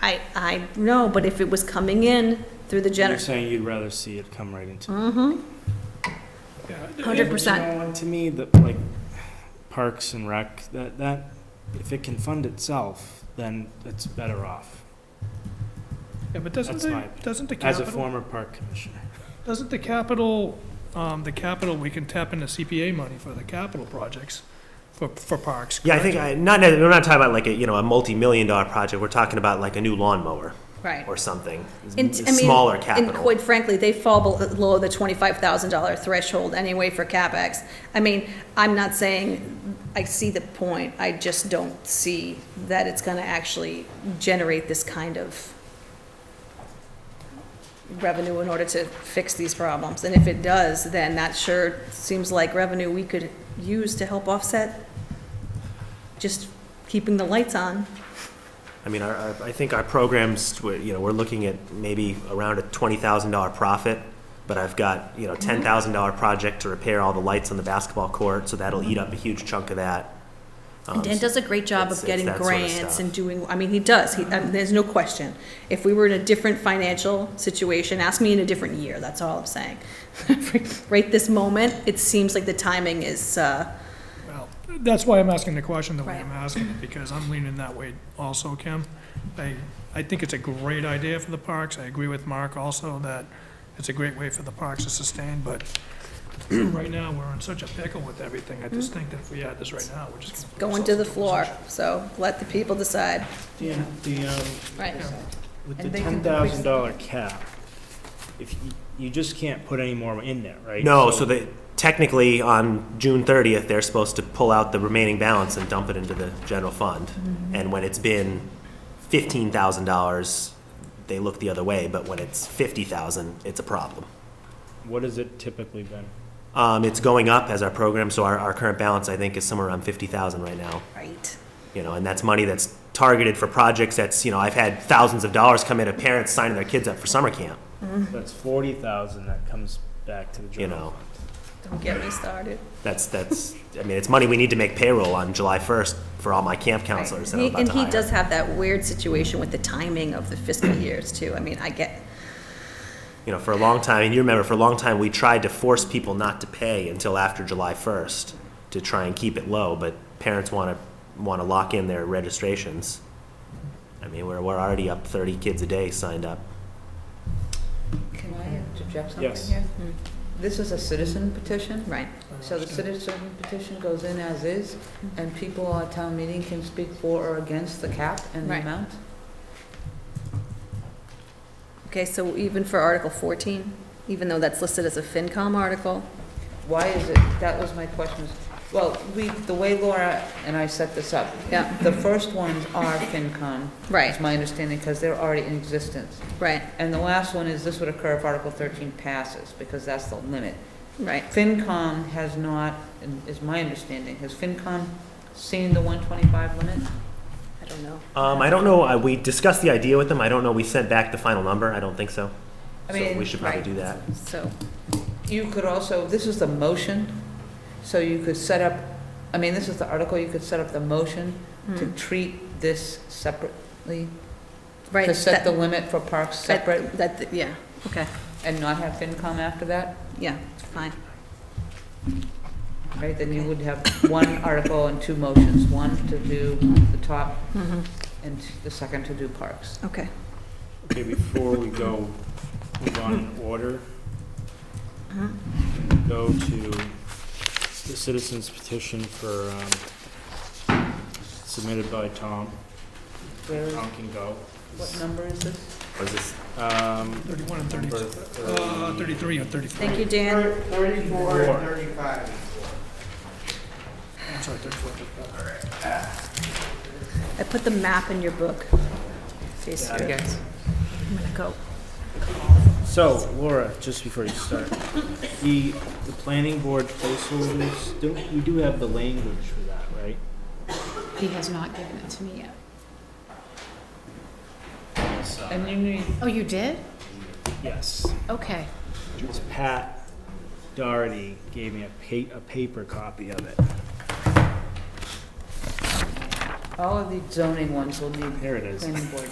I know, but if it was coming in through the You're saying you'd rather see it come right into. 100%. And to me, like Parks and Rec, that if it can fund itself, then it's better off. Yeah, but That's my doesn't the opinion. As a capital, former park commissioner. doesn't the capital, we can tap into CPA money for the capital projects for parks. Yeah, I think, we're not talking about like a multi-million-dollar project. We're talking about like a new lawnmower Right. or something. And, I mean, Smaller And capital. quite frankly, they fall below the $25,000 threshold anyway for CapEx. I mean, I'm not saying I see the point, I just don't see that it's gonna actually generate this kind of revenue in order to fix these problems. And if it does, then that sure seems like revenue we could use to help offset just keeping the lights on. I mean, I think our programs, we're looking at maybe around a $20,000 profit, but I've got, $10,000 project to repair all the lights on the basketball court, so that'll eat up a huge chunk of that. And Dan does a great job it's of getting that sort of grants stuff. and doing, I mean, he does, there's no question. If we were in a different financial situation, ask me in a different year, that's all I'm saying. Right this moment, it seems like the timing is, Well, that's why I'm asking the question the way Right. I'm asking it, because I'm leaning that way also, Kim. I think it's a great idea for the parks. I agree with Mark also that it's a great way for the parks to sustain, but right now, we're in such a pickle with everything. I just think that if we had this right now, we're just gonna put going to ourselves the into a floor, position. so let the people decide. Right. With the And they can $10,000 cap, if you just can't put any more in there, right? No, so technically on June 30th, they're supposed to pull out the remaining balance and dump it into the general fund. And when it's been $15,000, they look the other way, but when it's $50,000, it's a problem. What has it typically been? It's going up as our program, so our current balance, I think, is somewhere around 50,000 right now. Right. And that's money that's targeted for projects that's, I've had thousands of dollars come in of parents signing their kids up for summer camp, That's 40,000 that comes back to the you general know. fund. Don't get me started. That's, I mean, it's money we need to make payroll on July 1st for all my camp counselors that I'm about And to he hire. does have that weird situation with the timing of the fiscal years too. I mean, I get, For a long time, and you remember, for a long time, we tried to force people not to pay until after July 1st to try and keep it low, but parents want to lock in their registrations. I mean, we're already up 30 kids a day signed up. Can I interject something Yes. here? This is a citizen petition. right. So the citizen petition goes in as is, and people at town meeting can speak for or against the cap and the Right. amount? Okay, so even for Article 14, even though that's listed as a FinCom article, Why is it, that was my question. Well, the way Laura and I set this up, yeah, the first ones are FinCom. Right. Is my understanding, because they're already in existence. right, And the last one is this would occur if Article 13 passes, because that's the limit. right. FinCom has not, is my understanding, has FinCom seen the 125 limit? I don't know. I don't know, we discussed the idea with them. I don't know we sent back the final number. I don't think so. I So mean, we should probably right. do that. So, You could also, this is the motion, so you could set up, I mean, this is the article, you could set up the motion to treat this separately, right. to set that- the limit for parks separate, That, yeah, okay, and not have FinCom after that, yeah, fine. right? Then you would have one article and two motions, one to do the top and the second to do parks. Okay. Okay, before we go, move on in order, go to the citizens petition for, submitted by Tom. Where is, Tom can go. what number is this? What is this? 31 and 30, 33 or 34. Thank you, Dan. 34 and 35. I'm sorry, 34, 35. I put the map in your book. In case you're- I'm gonna go. So, Laura, just before you start, the planning board placeholders, we do have the language for that, right? He has not given it to me yet. And you need, Oh, you did? Yes. Okay. Pat Doherty gave me a paper copy of it. all of the zoning ones will need There it is. planning board.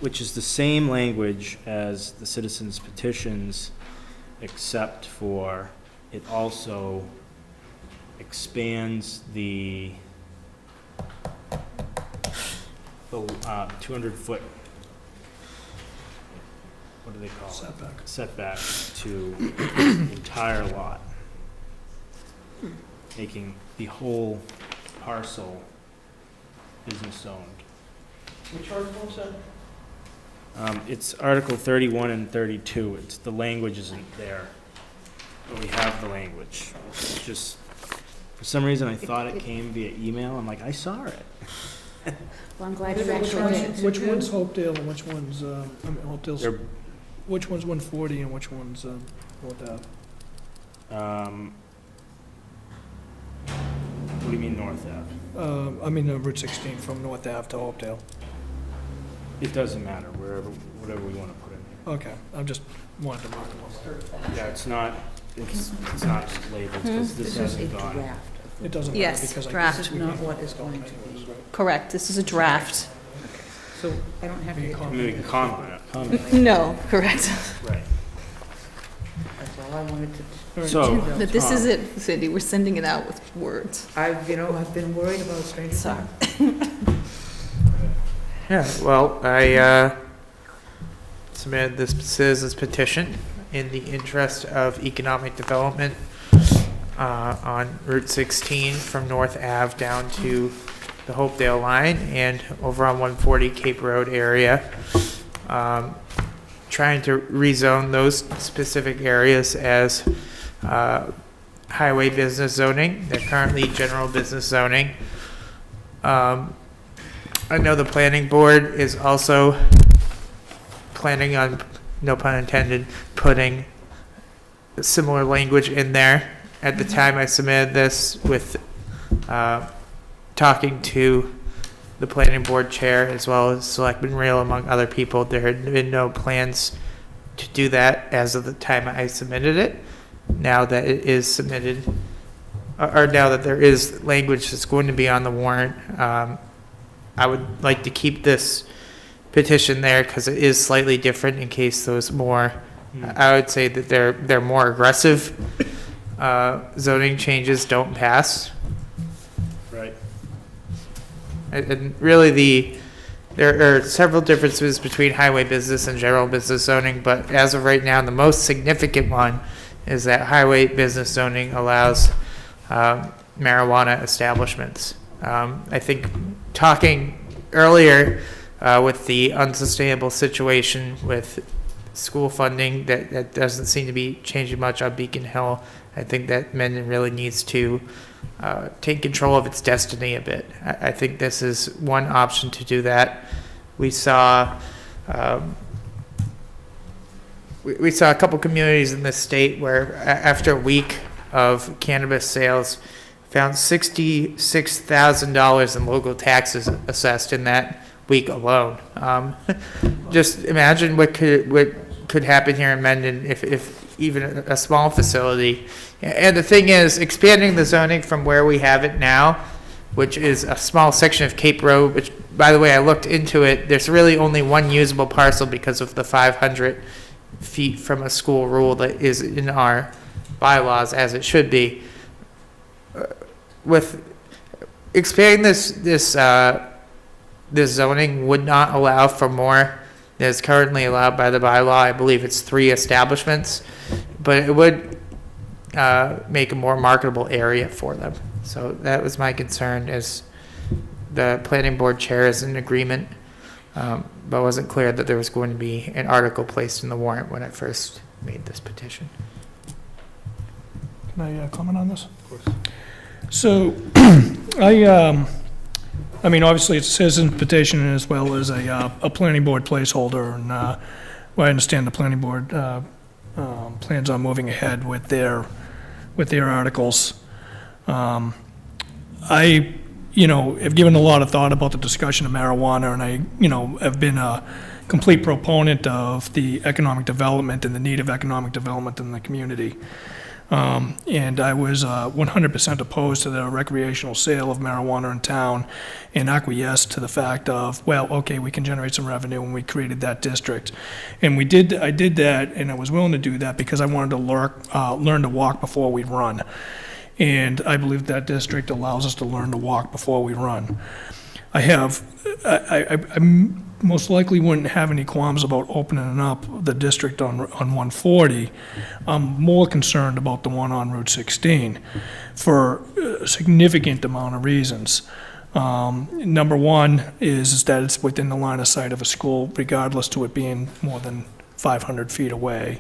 Which is the same language as the citizens petitions, except for it also expands the 200-foot, what do they call it? Setback. Setback to the entire lot. making the whole parcel business owned. Which article is that? It's Article 31 and 32. It's, the language isn't there, but we have the language. It's just, for some reason, I thought it came via email. I'm like, I saw it. Well, I'm glad you actually did. Which one's Hopedale and which one's, Hopedale's, They're, which one's 140 and which one's, North Ave? what do you mean North Ave? Route 16 from North Ave to Hopedale. It doesn't matter, whatever we want to put in there. Okay, I just wanted to mark them Yeah, it's not labeled, because this hasn't gone. up. It doesn't matter Yes, because I. draft. This is not what is going to be. Correct, this is a draft. So I don't have to get, I mean, we can comment. No, correct. Right. that's all I wanted to. So, But this Tom, is it, Cindy, we're sending it out with words. I've been worried about Stranger Sorry. Things. Yeah, well, I submitted this citizens petition in the interest of economic development on Route 16 from North Ave down to the Hopedale line and over on 140 Cape Road area. Trying to rezone those specific areas as highway business zoning. They're currently general business zoning. I know the planning board is also planning on, no pun intended, putting similar language in there. At the time I submitted this with talking to the planning board chair as well as Selectman Reel, among other people, there had been no plans to do that as of the time I submitted it. Now that it is submitted, or now that there is language that's going to be on the warrant, I would like to keep this petition there because it is slightly different in case those more, I would say that they're more aggressive zoning changes don't pass. right. And really there are several differences between highway business and general business zoning, but as of right now, the most significant one is that highway business zoning allows marijuana establishments. I think talking earlier with the unsustainable situation with school funding that doesn't seem to be changing much on Beacon Hill, I think that Mendon really needs to take control of its destiny a bit. I think this is one option to do that. We saw we saw a couple communities in this state where after a week of cannabis sales, found $66,000 in local taxes assessed in that week alone. Just imagine what could happen here in Mendon if even a small facility. And the thing is, expanding the zoning from where we have it now, which is a small section of Cape Road, which, by the way, I looked into it, there's really only one usable parcel because of the 500 feet from a school rule that is in our bylaws, as it should be. With expanding this zoning would not allow for more than is currently allowed by the bylaw. I believe it's 3 establishments, but it would make a more marketable area for them. So that was my concern, as the planning board chair is in agreement, but it wasn't clear that there was going to be an article placed in the warrant when I first made this petition. Can I comment on this? Of course. So, I mean, obviously it's a citizen petition as well as a planning board placeholder, and well, I understand the planning board plans on moving ahead with their articles. I, have given a lot of thought about the discussion of marijuana, and I, have been a complete proponent of the economic development and the need of economic development in the community. And I was 100% opposed to the recreational sale of marijuana in town, and acquiesced to the fact of, well, okay, we can generate some revenue when we created that district. And I did that, and I was willing to do that because I wanted to learn to walk before we run. And I believe that district allows us to learn to walk before we run. I'm most likely wouldn't have any qualms about opening up the district on 140. I'm more concerned about the one on Route 16 for a significant amount of reasons. Number one is that it's within the line of sight of a school, regardless to it being more than 500 feet away.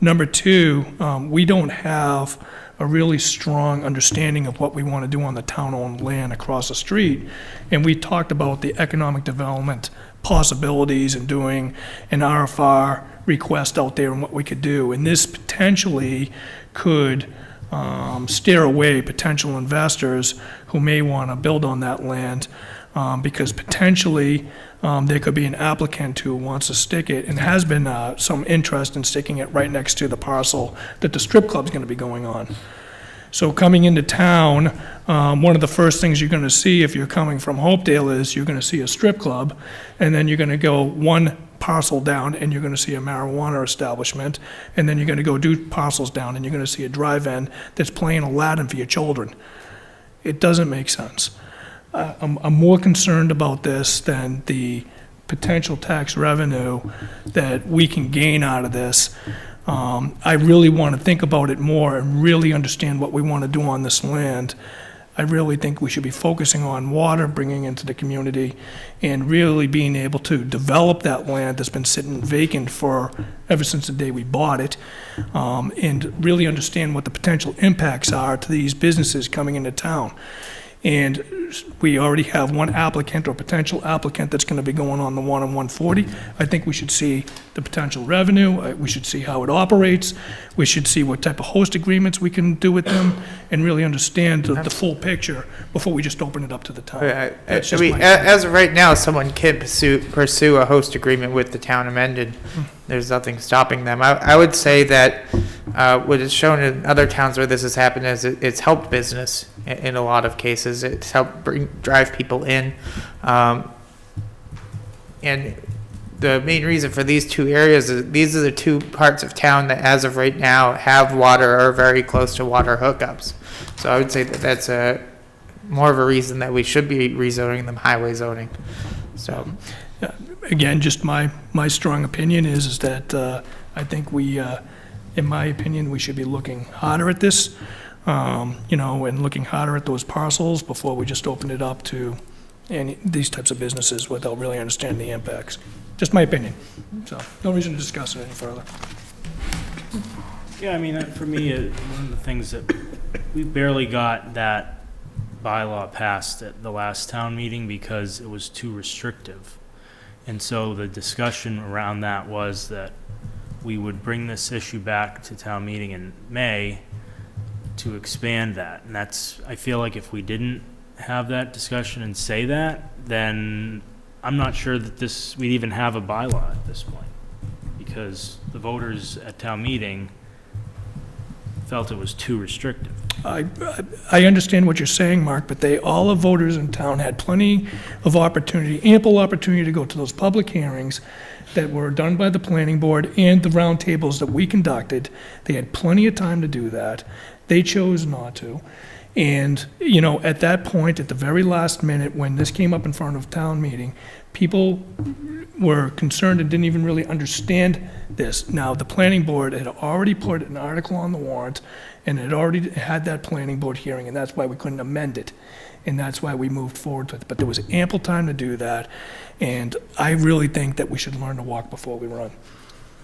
Number two, we don't have a really strong understanding of what we want to do on the town-owned land across the street. And we talked about the economic development possibilities and doing an RFR request out there and what we could do. And this potentially could steer away potential investors who may want to build on that land, because potentially there could be an applicant who wants to stick it, and has been some interest in sticking it right next to the parcel that the strip club's going to be going on. So coming into town, one of the first things you're going to see if you're coming from Hopedale is you're going to see a strip club, and then you're going to go one parcel down and you're going to see a marijuana establishment, and then you're going to go 2 parcels down and you're going to see a drive-in that's playing Aladdin for your children. It doesn't make sense. I'm more concerned about this than the potential tax revenue that we can gain out of this. I really want to think about it more and really understand what we want to do on this land. I really think we should be focusing on water, bringing into the community, and really being able to develop that land that's been sitting vacant for ever since the day we bought it, and really understand what the potential impacts are to these businesses coming into town. And we already have one applicant or potential applicant that's going to be going on the one on 140. I think we should see the potential revenue. We should see how it operates. We should see what type of host agreements we can do with them, and really understand the full picture before we just open it up to the town. That's just my opinion. As of right now, someone can pursue a host agreement with the town of Mendon. There's nothing stopping them. I would say that what is shown in other towns where this has happened is it's helped business in a lot of cases. It's helped drive people in. And the main reason for these 2 areas is these are the 2 parts of town that as of right now have water or are very close to water hookups. So I would say that that's more of a reason that we should be rezoning them highway zoning. So. Again, just my strong opinion is that I think we, in my opinion, we should be looking harder at this, and looking harder at those parcels before we just open it up to these types of businesses without really understanding the impacts. Just my opinion. So no reason to discuss it any further. Yeah, I mean, for me, one of the things that we barely got that bylaw passed at the last town meeting because it was too restrictive. And so the discussion around that was that we would bring this issue back to town meeting in May to expand that. And that's, I feel like if we didn't have that discussion and say that, then I'm not sure that we'd even have a bylaw at this point, because the voters at town meeting felt it was too restrictive. I understand what you're saying, Mark, but all the voters in town had plenty of opportunity, ample opportunity to go to those public hearings that were done by the planning board and the roundtables that we conducted. They had plenty of time to do that. They chose not to. And, at that point, at the very last minute, when this came up in front of town meeting, people were concerned and didn't even really understand this. Now, the planning board had already put an article on the warrant, and had already had that planning board hearing, and that's why we couldn't amend it. And that's why we moved forward with it. But there was ample time to do that, and I really think that we should learn to walk before we run.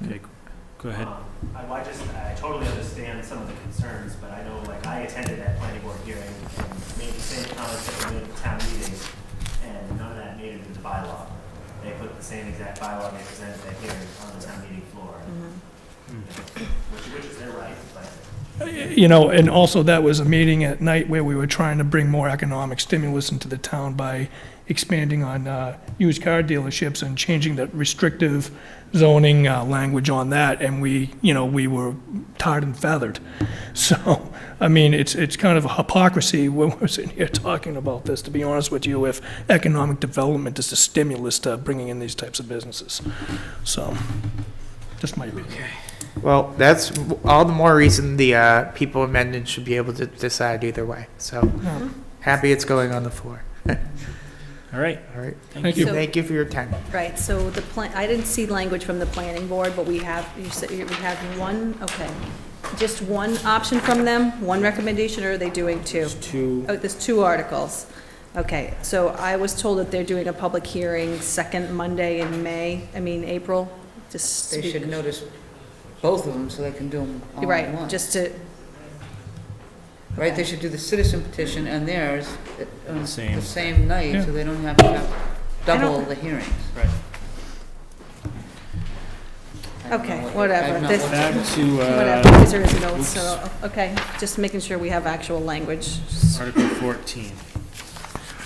Okay, go ahead. I totally understand some of the concerns, but I know, I attended that planning board hearing and made the same comments that were made at the town meeting, and none of that made it into the bylaw. They put the same exact bylaw they presented at that hearing on the town meeting floor, which is their right, but. And also that was a meeting at night where we were trying to bring more economic stimulus into the town by expanding on used car dealerships and changing the restrictive zoning language on that, and we were tarred and feathered. So, I mean, it's kind of a hypocrisy when we're sitting here talking about this, to be honest with you, if economic development is a stimulus to bringing in these types of businesses. So, just my opinion. Okay. Well, that's all the more reason the people in Mendon should be able to decide either way. So, happy it's going on the floor. All All right. All right. Thank you. So- Thank you for your time. Right, so the plan, I didn't see language from the planning board, but we have, you said we have one, okay. Just one option from them, one recommendation, or are they doing two? There's two. Oh, there's two articles. Okay, so I was told that they're doing a public hearing second Monday in April, just. They should notice both of them so they can do them all at Right, once. just to, Right, they should do the citizen petition and theirs on the Same. same night, so they don't have to have double the hearings. Right. I don't Okay, know what- whatever. I've not This- looked Back at it. to, whatever, these are his notes, oops. so, okay, just making sure we have actual language. Article 14.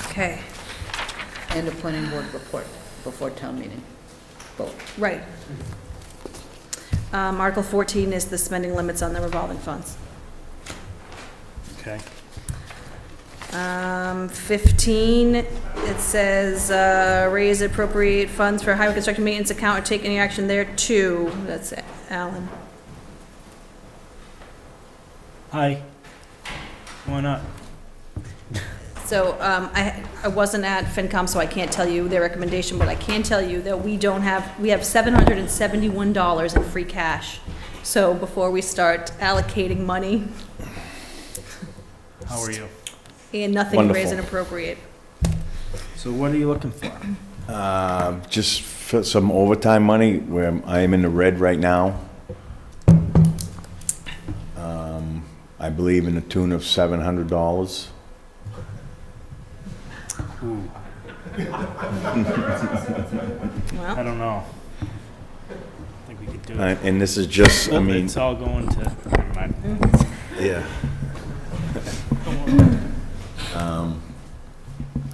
Okay, And a planning board report before town meeting. Both. right. Article 14 is the spending limits on the revolving funds. Okay. 15, it says, raise appropriate funds for highway construction maintenance account or take any action there too. That's Alan. Hi. Come on up. So, I wasn't at FinCom, so I can't tell you their recommendation, but I can tell you that we have $771 in free cash. So before we start allocating money, How are you? and nothing Wonderful. raise and appropriate. So what are you looking for? Just for some overtime money where I am in the red right now. I believe in the tune of $700. Ooh, I Well, don't know. I think we could do it. And this is just, I Oh, mean, it's all going to, never mind. yeah.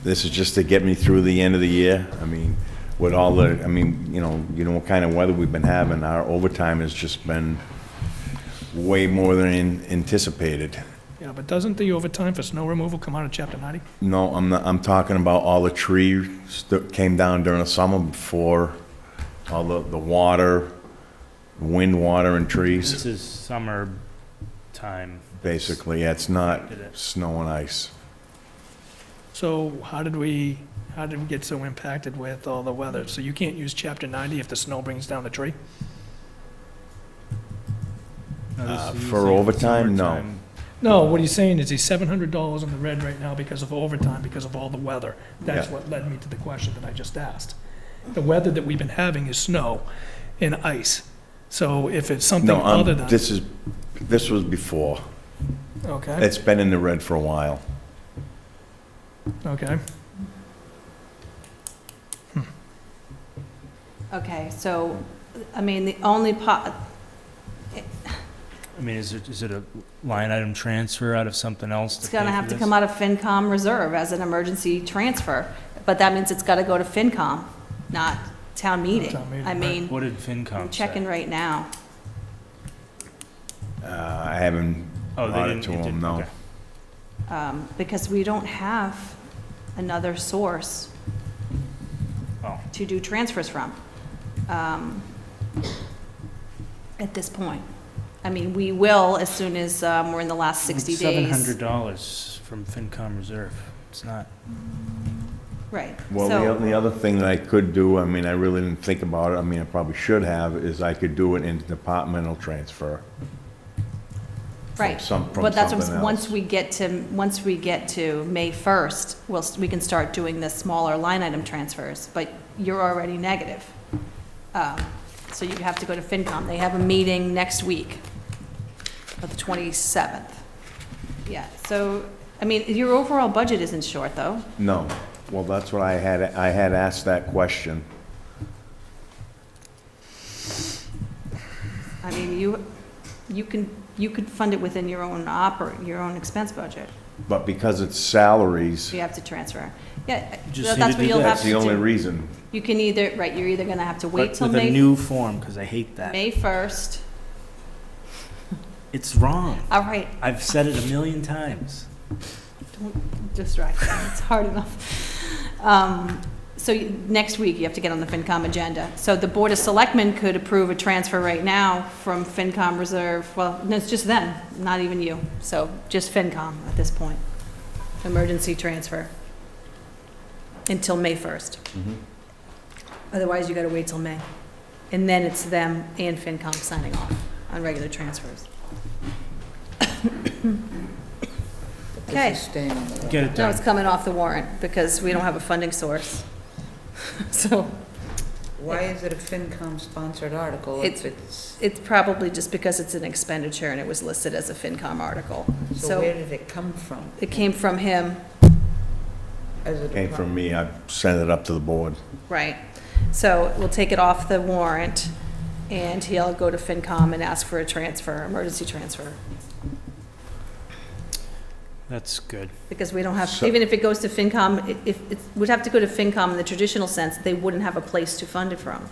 This is just to get me through the end of the year. I mean, with all the, I mean, you know what kind of weather we've been having. Our overtime has just been way more than anticipated. Yeah, but doesn't the overtime for snow removal come out of Chapter 90? No, I'm not, I'm talking about all the trees that came down during the summer before, all the water, wind, water, and trees. This is summer time. Basically, yeah, it's not Did it. snow and ice. So how did we get so impacted with all the weather? So you can't use Chapter 90 if the snow brings down a tree? No, this is For using overtime, no. summertime. No, what he's saying is he's $700 in the red right now because of overtime, because of all the weather. That's Yeah. what led me to the question that I just asked. The weather that we've been having is snow and ice. So if it's something No, other than, this was before. okay, It's been in the red for a while. okay. Okay, so, the only I mean, is it a line item transfer out of something else it's to pay gonna for have to this? come out of FinCom reserve as an emergency transfer. But that means it's gotta go to FinCom, not town meeting. town meeting, I right. mean, What did FinCom I'm say? checking right now. I haven't Oh, they brought it didn't, to you them, didn't, no. okay. Because we don't have another source Oh, to do transfers from, at this point. I mean, we will as soon as, we're in the last 60 days. $700 from FinCom reserve. It's not, Right, Well, so, the other thing that I could do, I mean, I really didn't think about it, I mean, I probably should have, is I could do it in departmental transfer. right. from But that's, what- something once else. we get to May 1st, we can start doing the smaller line item transfers, but you're already negative. So you have to go to FinCom. They have a meeting next week, of the 27th. Yeah, so, your overall budget isn't short, though. No, well, that's what I had asked that question. You could fund it within your own your own expense budget. But because it's salaries, You have to transfer. Yeah, Just that's need to what do you'll that. have that's to the only do. reason. You can either, right, you're either gonna have to wait but till with a May, new form, because I hate that. May 1st. It's wrong. All right, I've said it a million times. don't distract me, it's hard enough. So next week, you have to get on the FinCom agenda. So the Board of Selectmen could approve a transfer right now from FinCom reserve, well, no, it's just them, not even you. So just FinCom at this point, emergency transfer. until May 1st. Mm-hmm. Otherwise, you gotta wait till May. And then it's them and FinCom signing off on regular transfers. Okay. This is staying on the- Get it No, done. it's coming off the warrant because we don't have a funding source. So Why is it a FinCom-sponsored article if it's, it's probably just because it's an expenditure and it was listed as a FinCom article. so where did it come from? It came from him, As a Came from department? me, I sent it up to the board. right? So we'll take it off the warrant and he'll go to FinCom and ask for a transfer, emergency transfer. That's good. Because we don't have, So- even if it goes to FinCom, if, it would have to go to FinCom in the traditional sense, they wouldn't have a place to fund it from.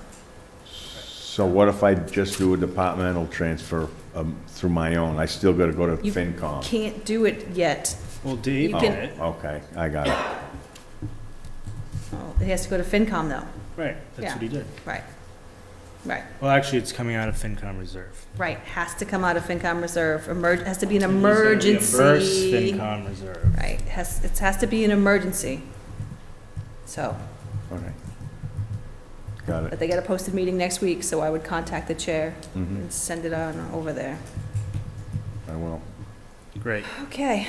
So what if I just do a departmental transfer through my own? I still gotta go to You FinCom? Can't do it yet. Well, Dave You did can- it. Okay, I got it. It has to go to FinCom though. Right, that's Yeah. what he did. Right. Right. Well, actually, it's coming out of FinCom reserve. Right, has to come out of FinCom reserve, has to be an He's gonna emergency. reimburse FinCom reserve. Right, it has to be an emergency. So, Okay. Got but it. they got a posted meeting next week, so I would contact the chair Mhm. and send it on over there. I will. Great. Okay,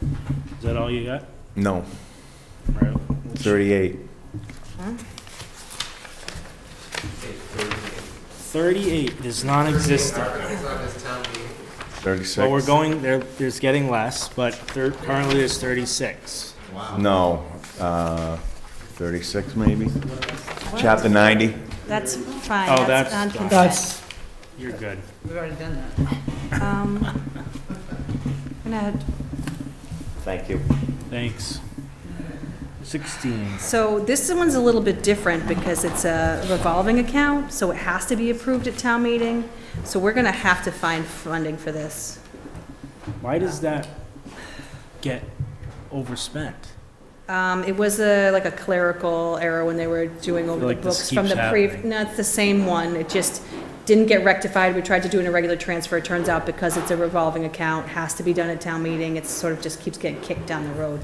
Is that all you got? No, Right. 38. 38 is non-existent. It's on this town meeting. 36? Well, we're going, there's getting less, but currently there's 36. No, 36 maybe? Chapter 90? that's fine, Oh, that's that's on done. consent. You're good. We've already done that. I'm gonna Thank you. Thanks. 16. So this one's a little bit different because it's a revolving account, so it has to be approved at town meeting. So we're gonna have to find funding for this. Why does that get overspent? It was like a clerical error when they were doing over the like this books from keeps the happening. no, it's the same one. It just didn't get rectified. We tried to do an irregular transfer. It turns out because it's a revolving account, has to be done at town meeting. It sort of just keeps getting kicked down the road.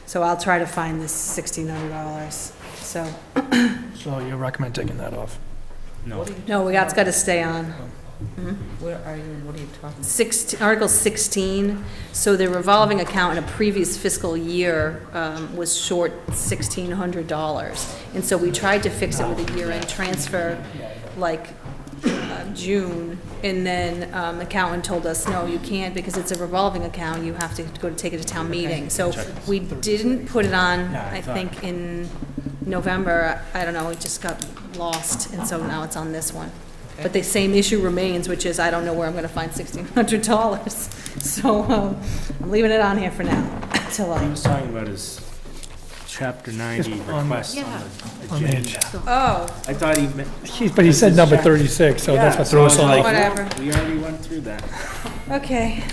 So I'll try to find this $1,600. So, So you recommend taking that off? No. no, it's got to stay on. Where are you and what are you talking about? 16, Article 16, so the revolving account in a previous fiscal year was short $1,600. And so we tried to fix it with a year-end transfer, like June, and then the accountant told us, no, you can't because it's a revolving account, you have to go to take it to town meeting. So we didn't put it on, Yeah, I I thought- think, in November, I don't know, it just got lost, and so now it's on this one. But the same issue remains, which is I don't know where I'm gonna find $1,600. So, I'm leaving it on here for now, till He I, was talking about his Chapter 90 request on the On the agenda. agenda. oh, I thought he meant. But he said number 36, so that's Yeah, what so I was throws like, off. Whatever. We already went through that. okay.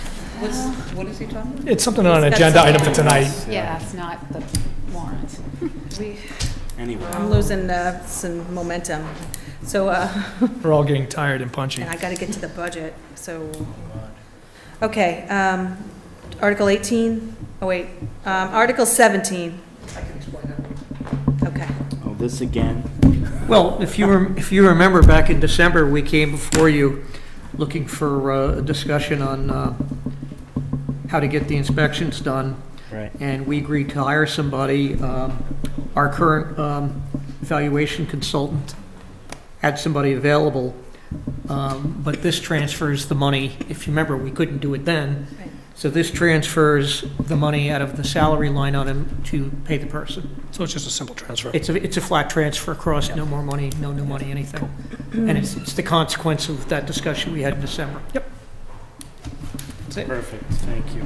What is he talking about? It's something on an That's agenda something item for tonight. Yeah, it's not the warrant. Anyway. I'm losing some momentum. So, We're all getting tired and punchy. and I gotta get to the budget, so. Okay, Article 18, oh wait, Article 17. Okay. Oh, this again? Well, if you remember, back in December, we came before you looking for a discussion on how to get the inspections done. Right. And we agreed to hire somebody. Our current evaluation consultant had somebody available, but this transfers the money. If you remember, we couldn't do it then. Right. So this transfers the money out of the salary line item to pay the person. So it's just a simple transfer. It's a flat transfer across, no more money, no new money, anything. And it's the consequence of that discussion we had in December. Yep. That's it. Perfect, thank you.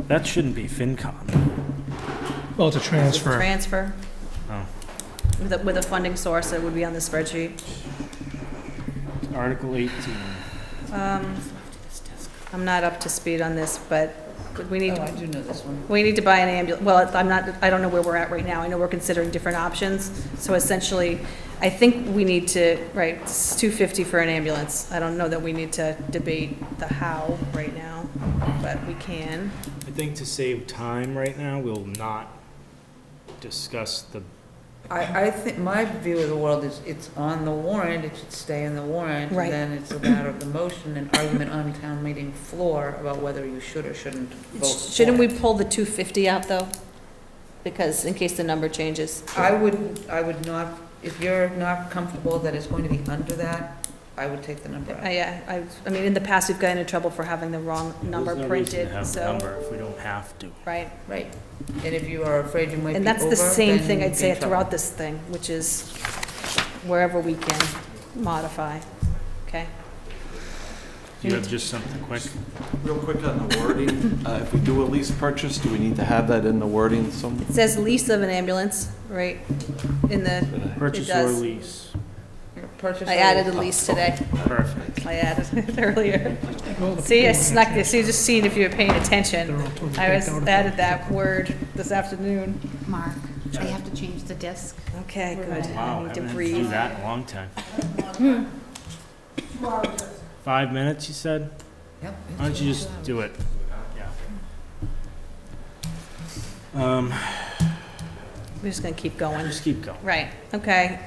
That shouldn't be FinCom. Well, it's a transfer. Transfer. Oh. With a funding source that would be on the spreadsheet. Article 18. I'm not up to speed on this, but we need, Oh, I do know this one. we need to buy an ambulance. Well, I don't know where we're at right now. I know we're considering different options. So essentially, I think we need to, right, it's $250 for an ambulance. I don't know that we need to debate the how right now, but we can. I think to save time right now, we'll not discuss the, I think, my view of the world is it's on the warrant, it should stay in the warrant. Right. And then it's a matter of the motion and argument on town meeting floor about whether you should or shouldn't vote for Shouldn't we it. pull the 250 out, though? Because in case the number changes. I would not, if you're not comfortable that it's going to be under that, I would take the number out. Yeah, I mean, in the past, we've gotten in trouble for having the wrong number there's no reason printed, to have the so, number if we don't have to. right. Right. And if you are afraid you might be over, And that's the same then thing you'd I'd be say in trouble. throughout this thing, which is wherever we can modify, okay? Do you have just something quick? Real quick on the wording, if we do a lease purchase, do we need to have that in the wording some? It says lease of an ambulance, right, in the, it Purchase or does. lease? Purchase I or- added a lease today. Perfect. I added it earlier. See, I snuck this, see, just seeing if you were paying attention. I was, added that word this afternoon. Mark, they have to change the disc. Okay, good. Wow, I need to haven't had to do breathe. that in a long time. 5 minutes, you said? Yep. Why don't you just do it? We're just gonna keep going. Just keep going. Right, okay.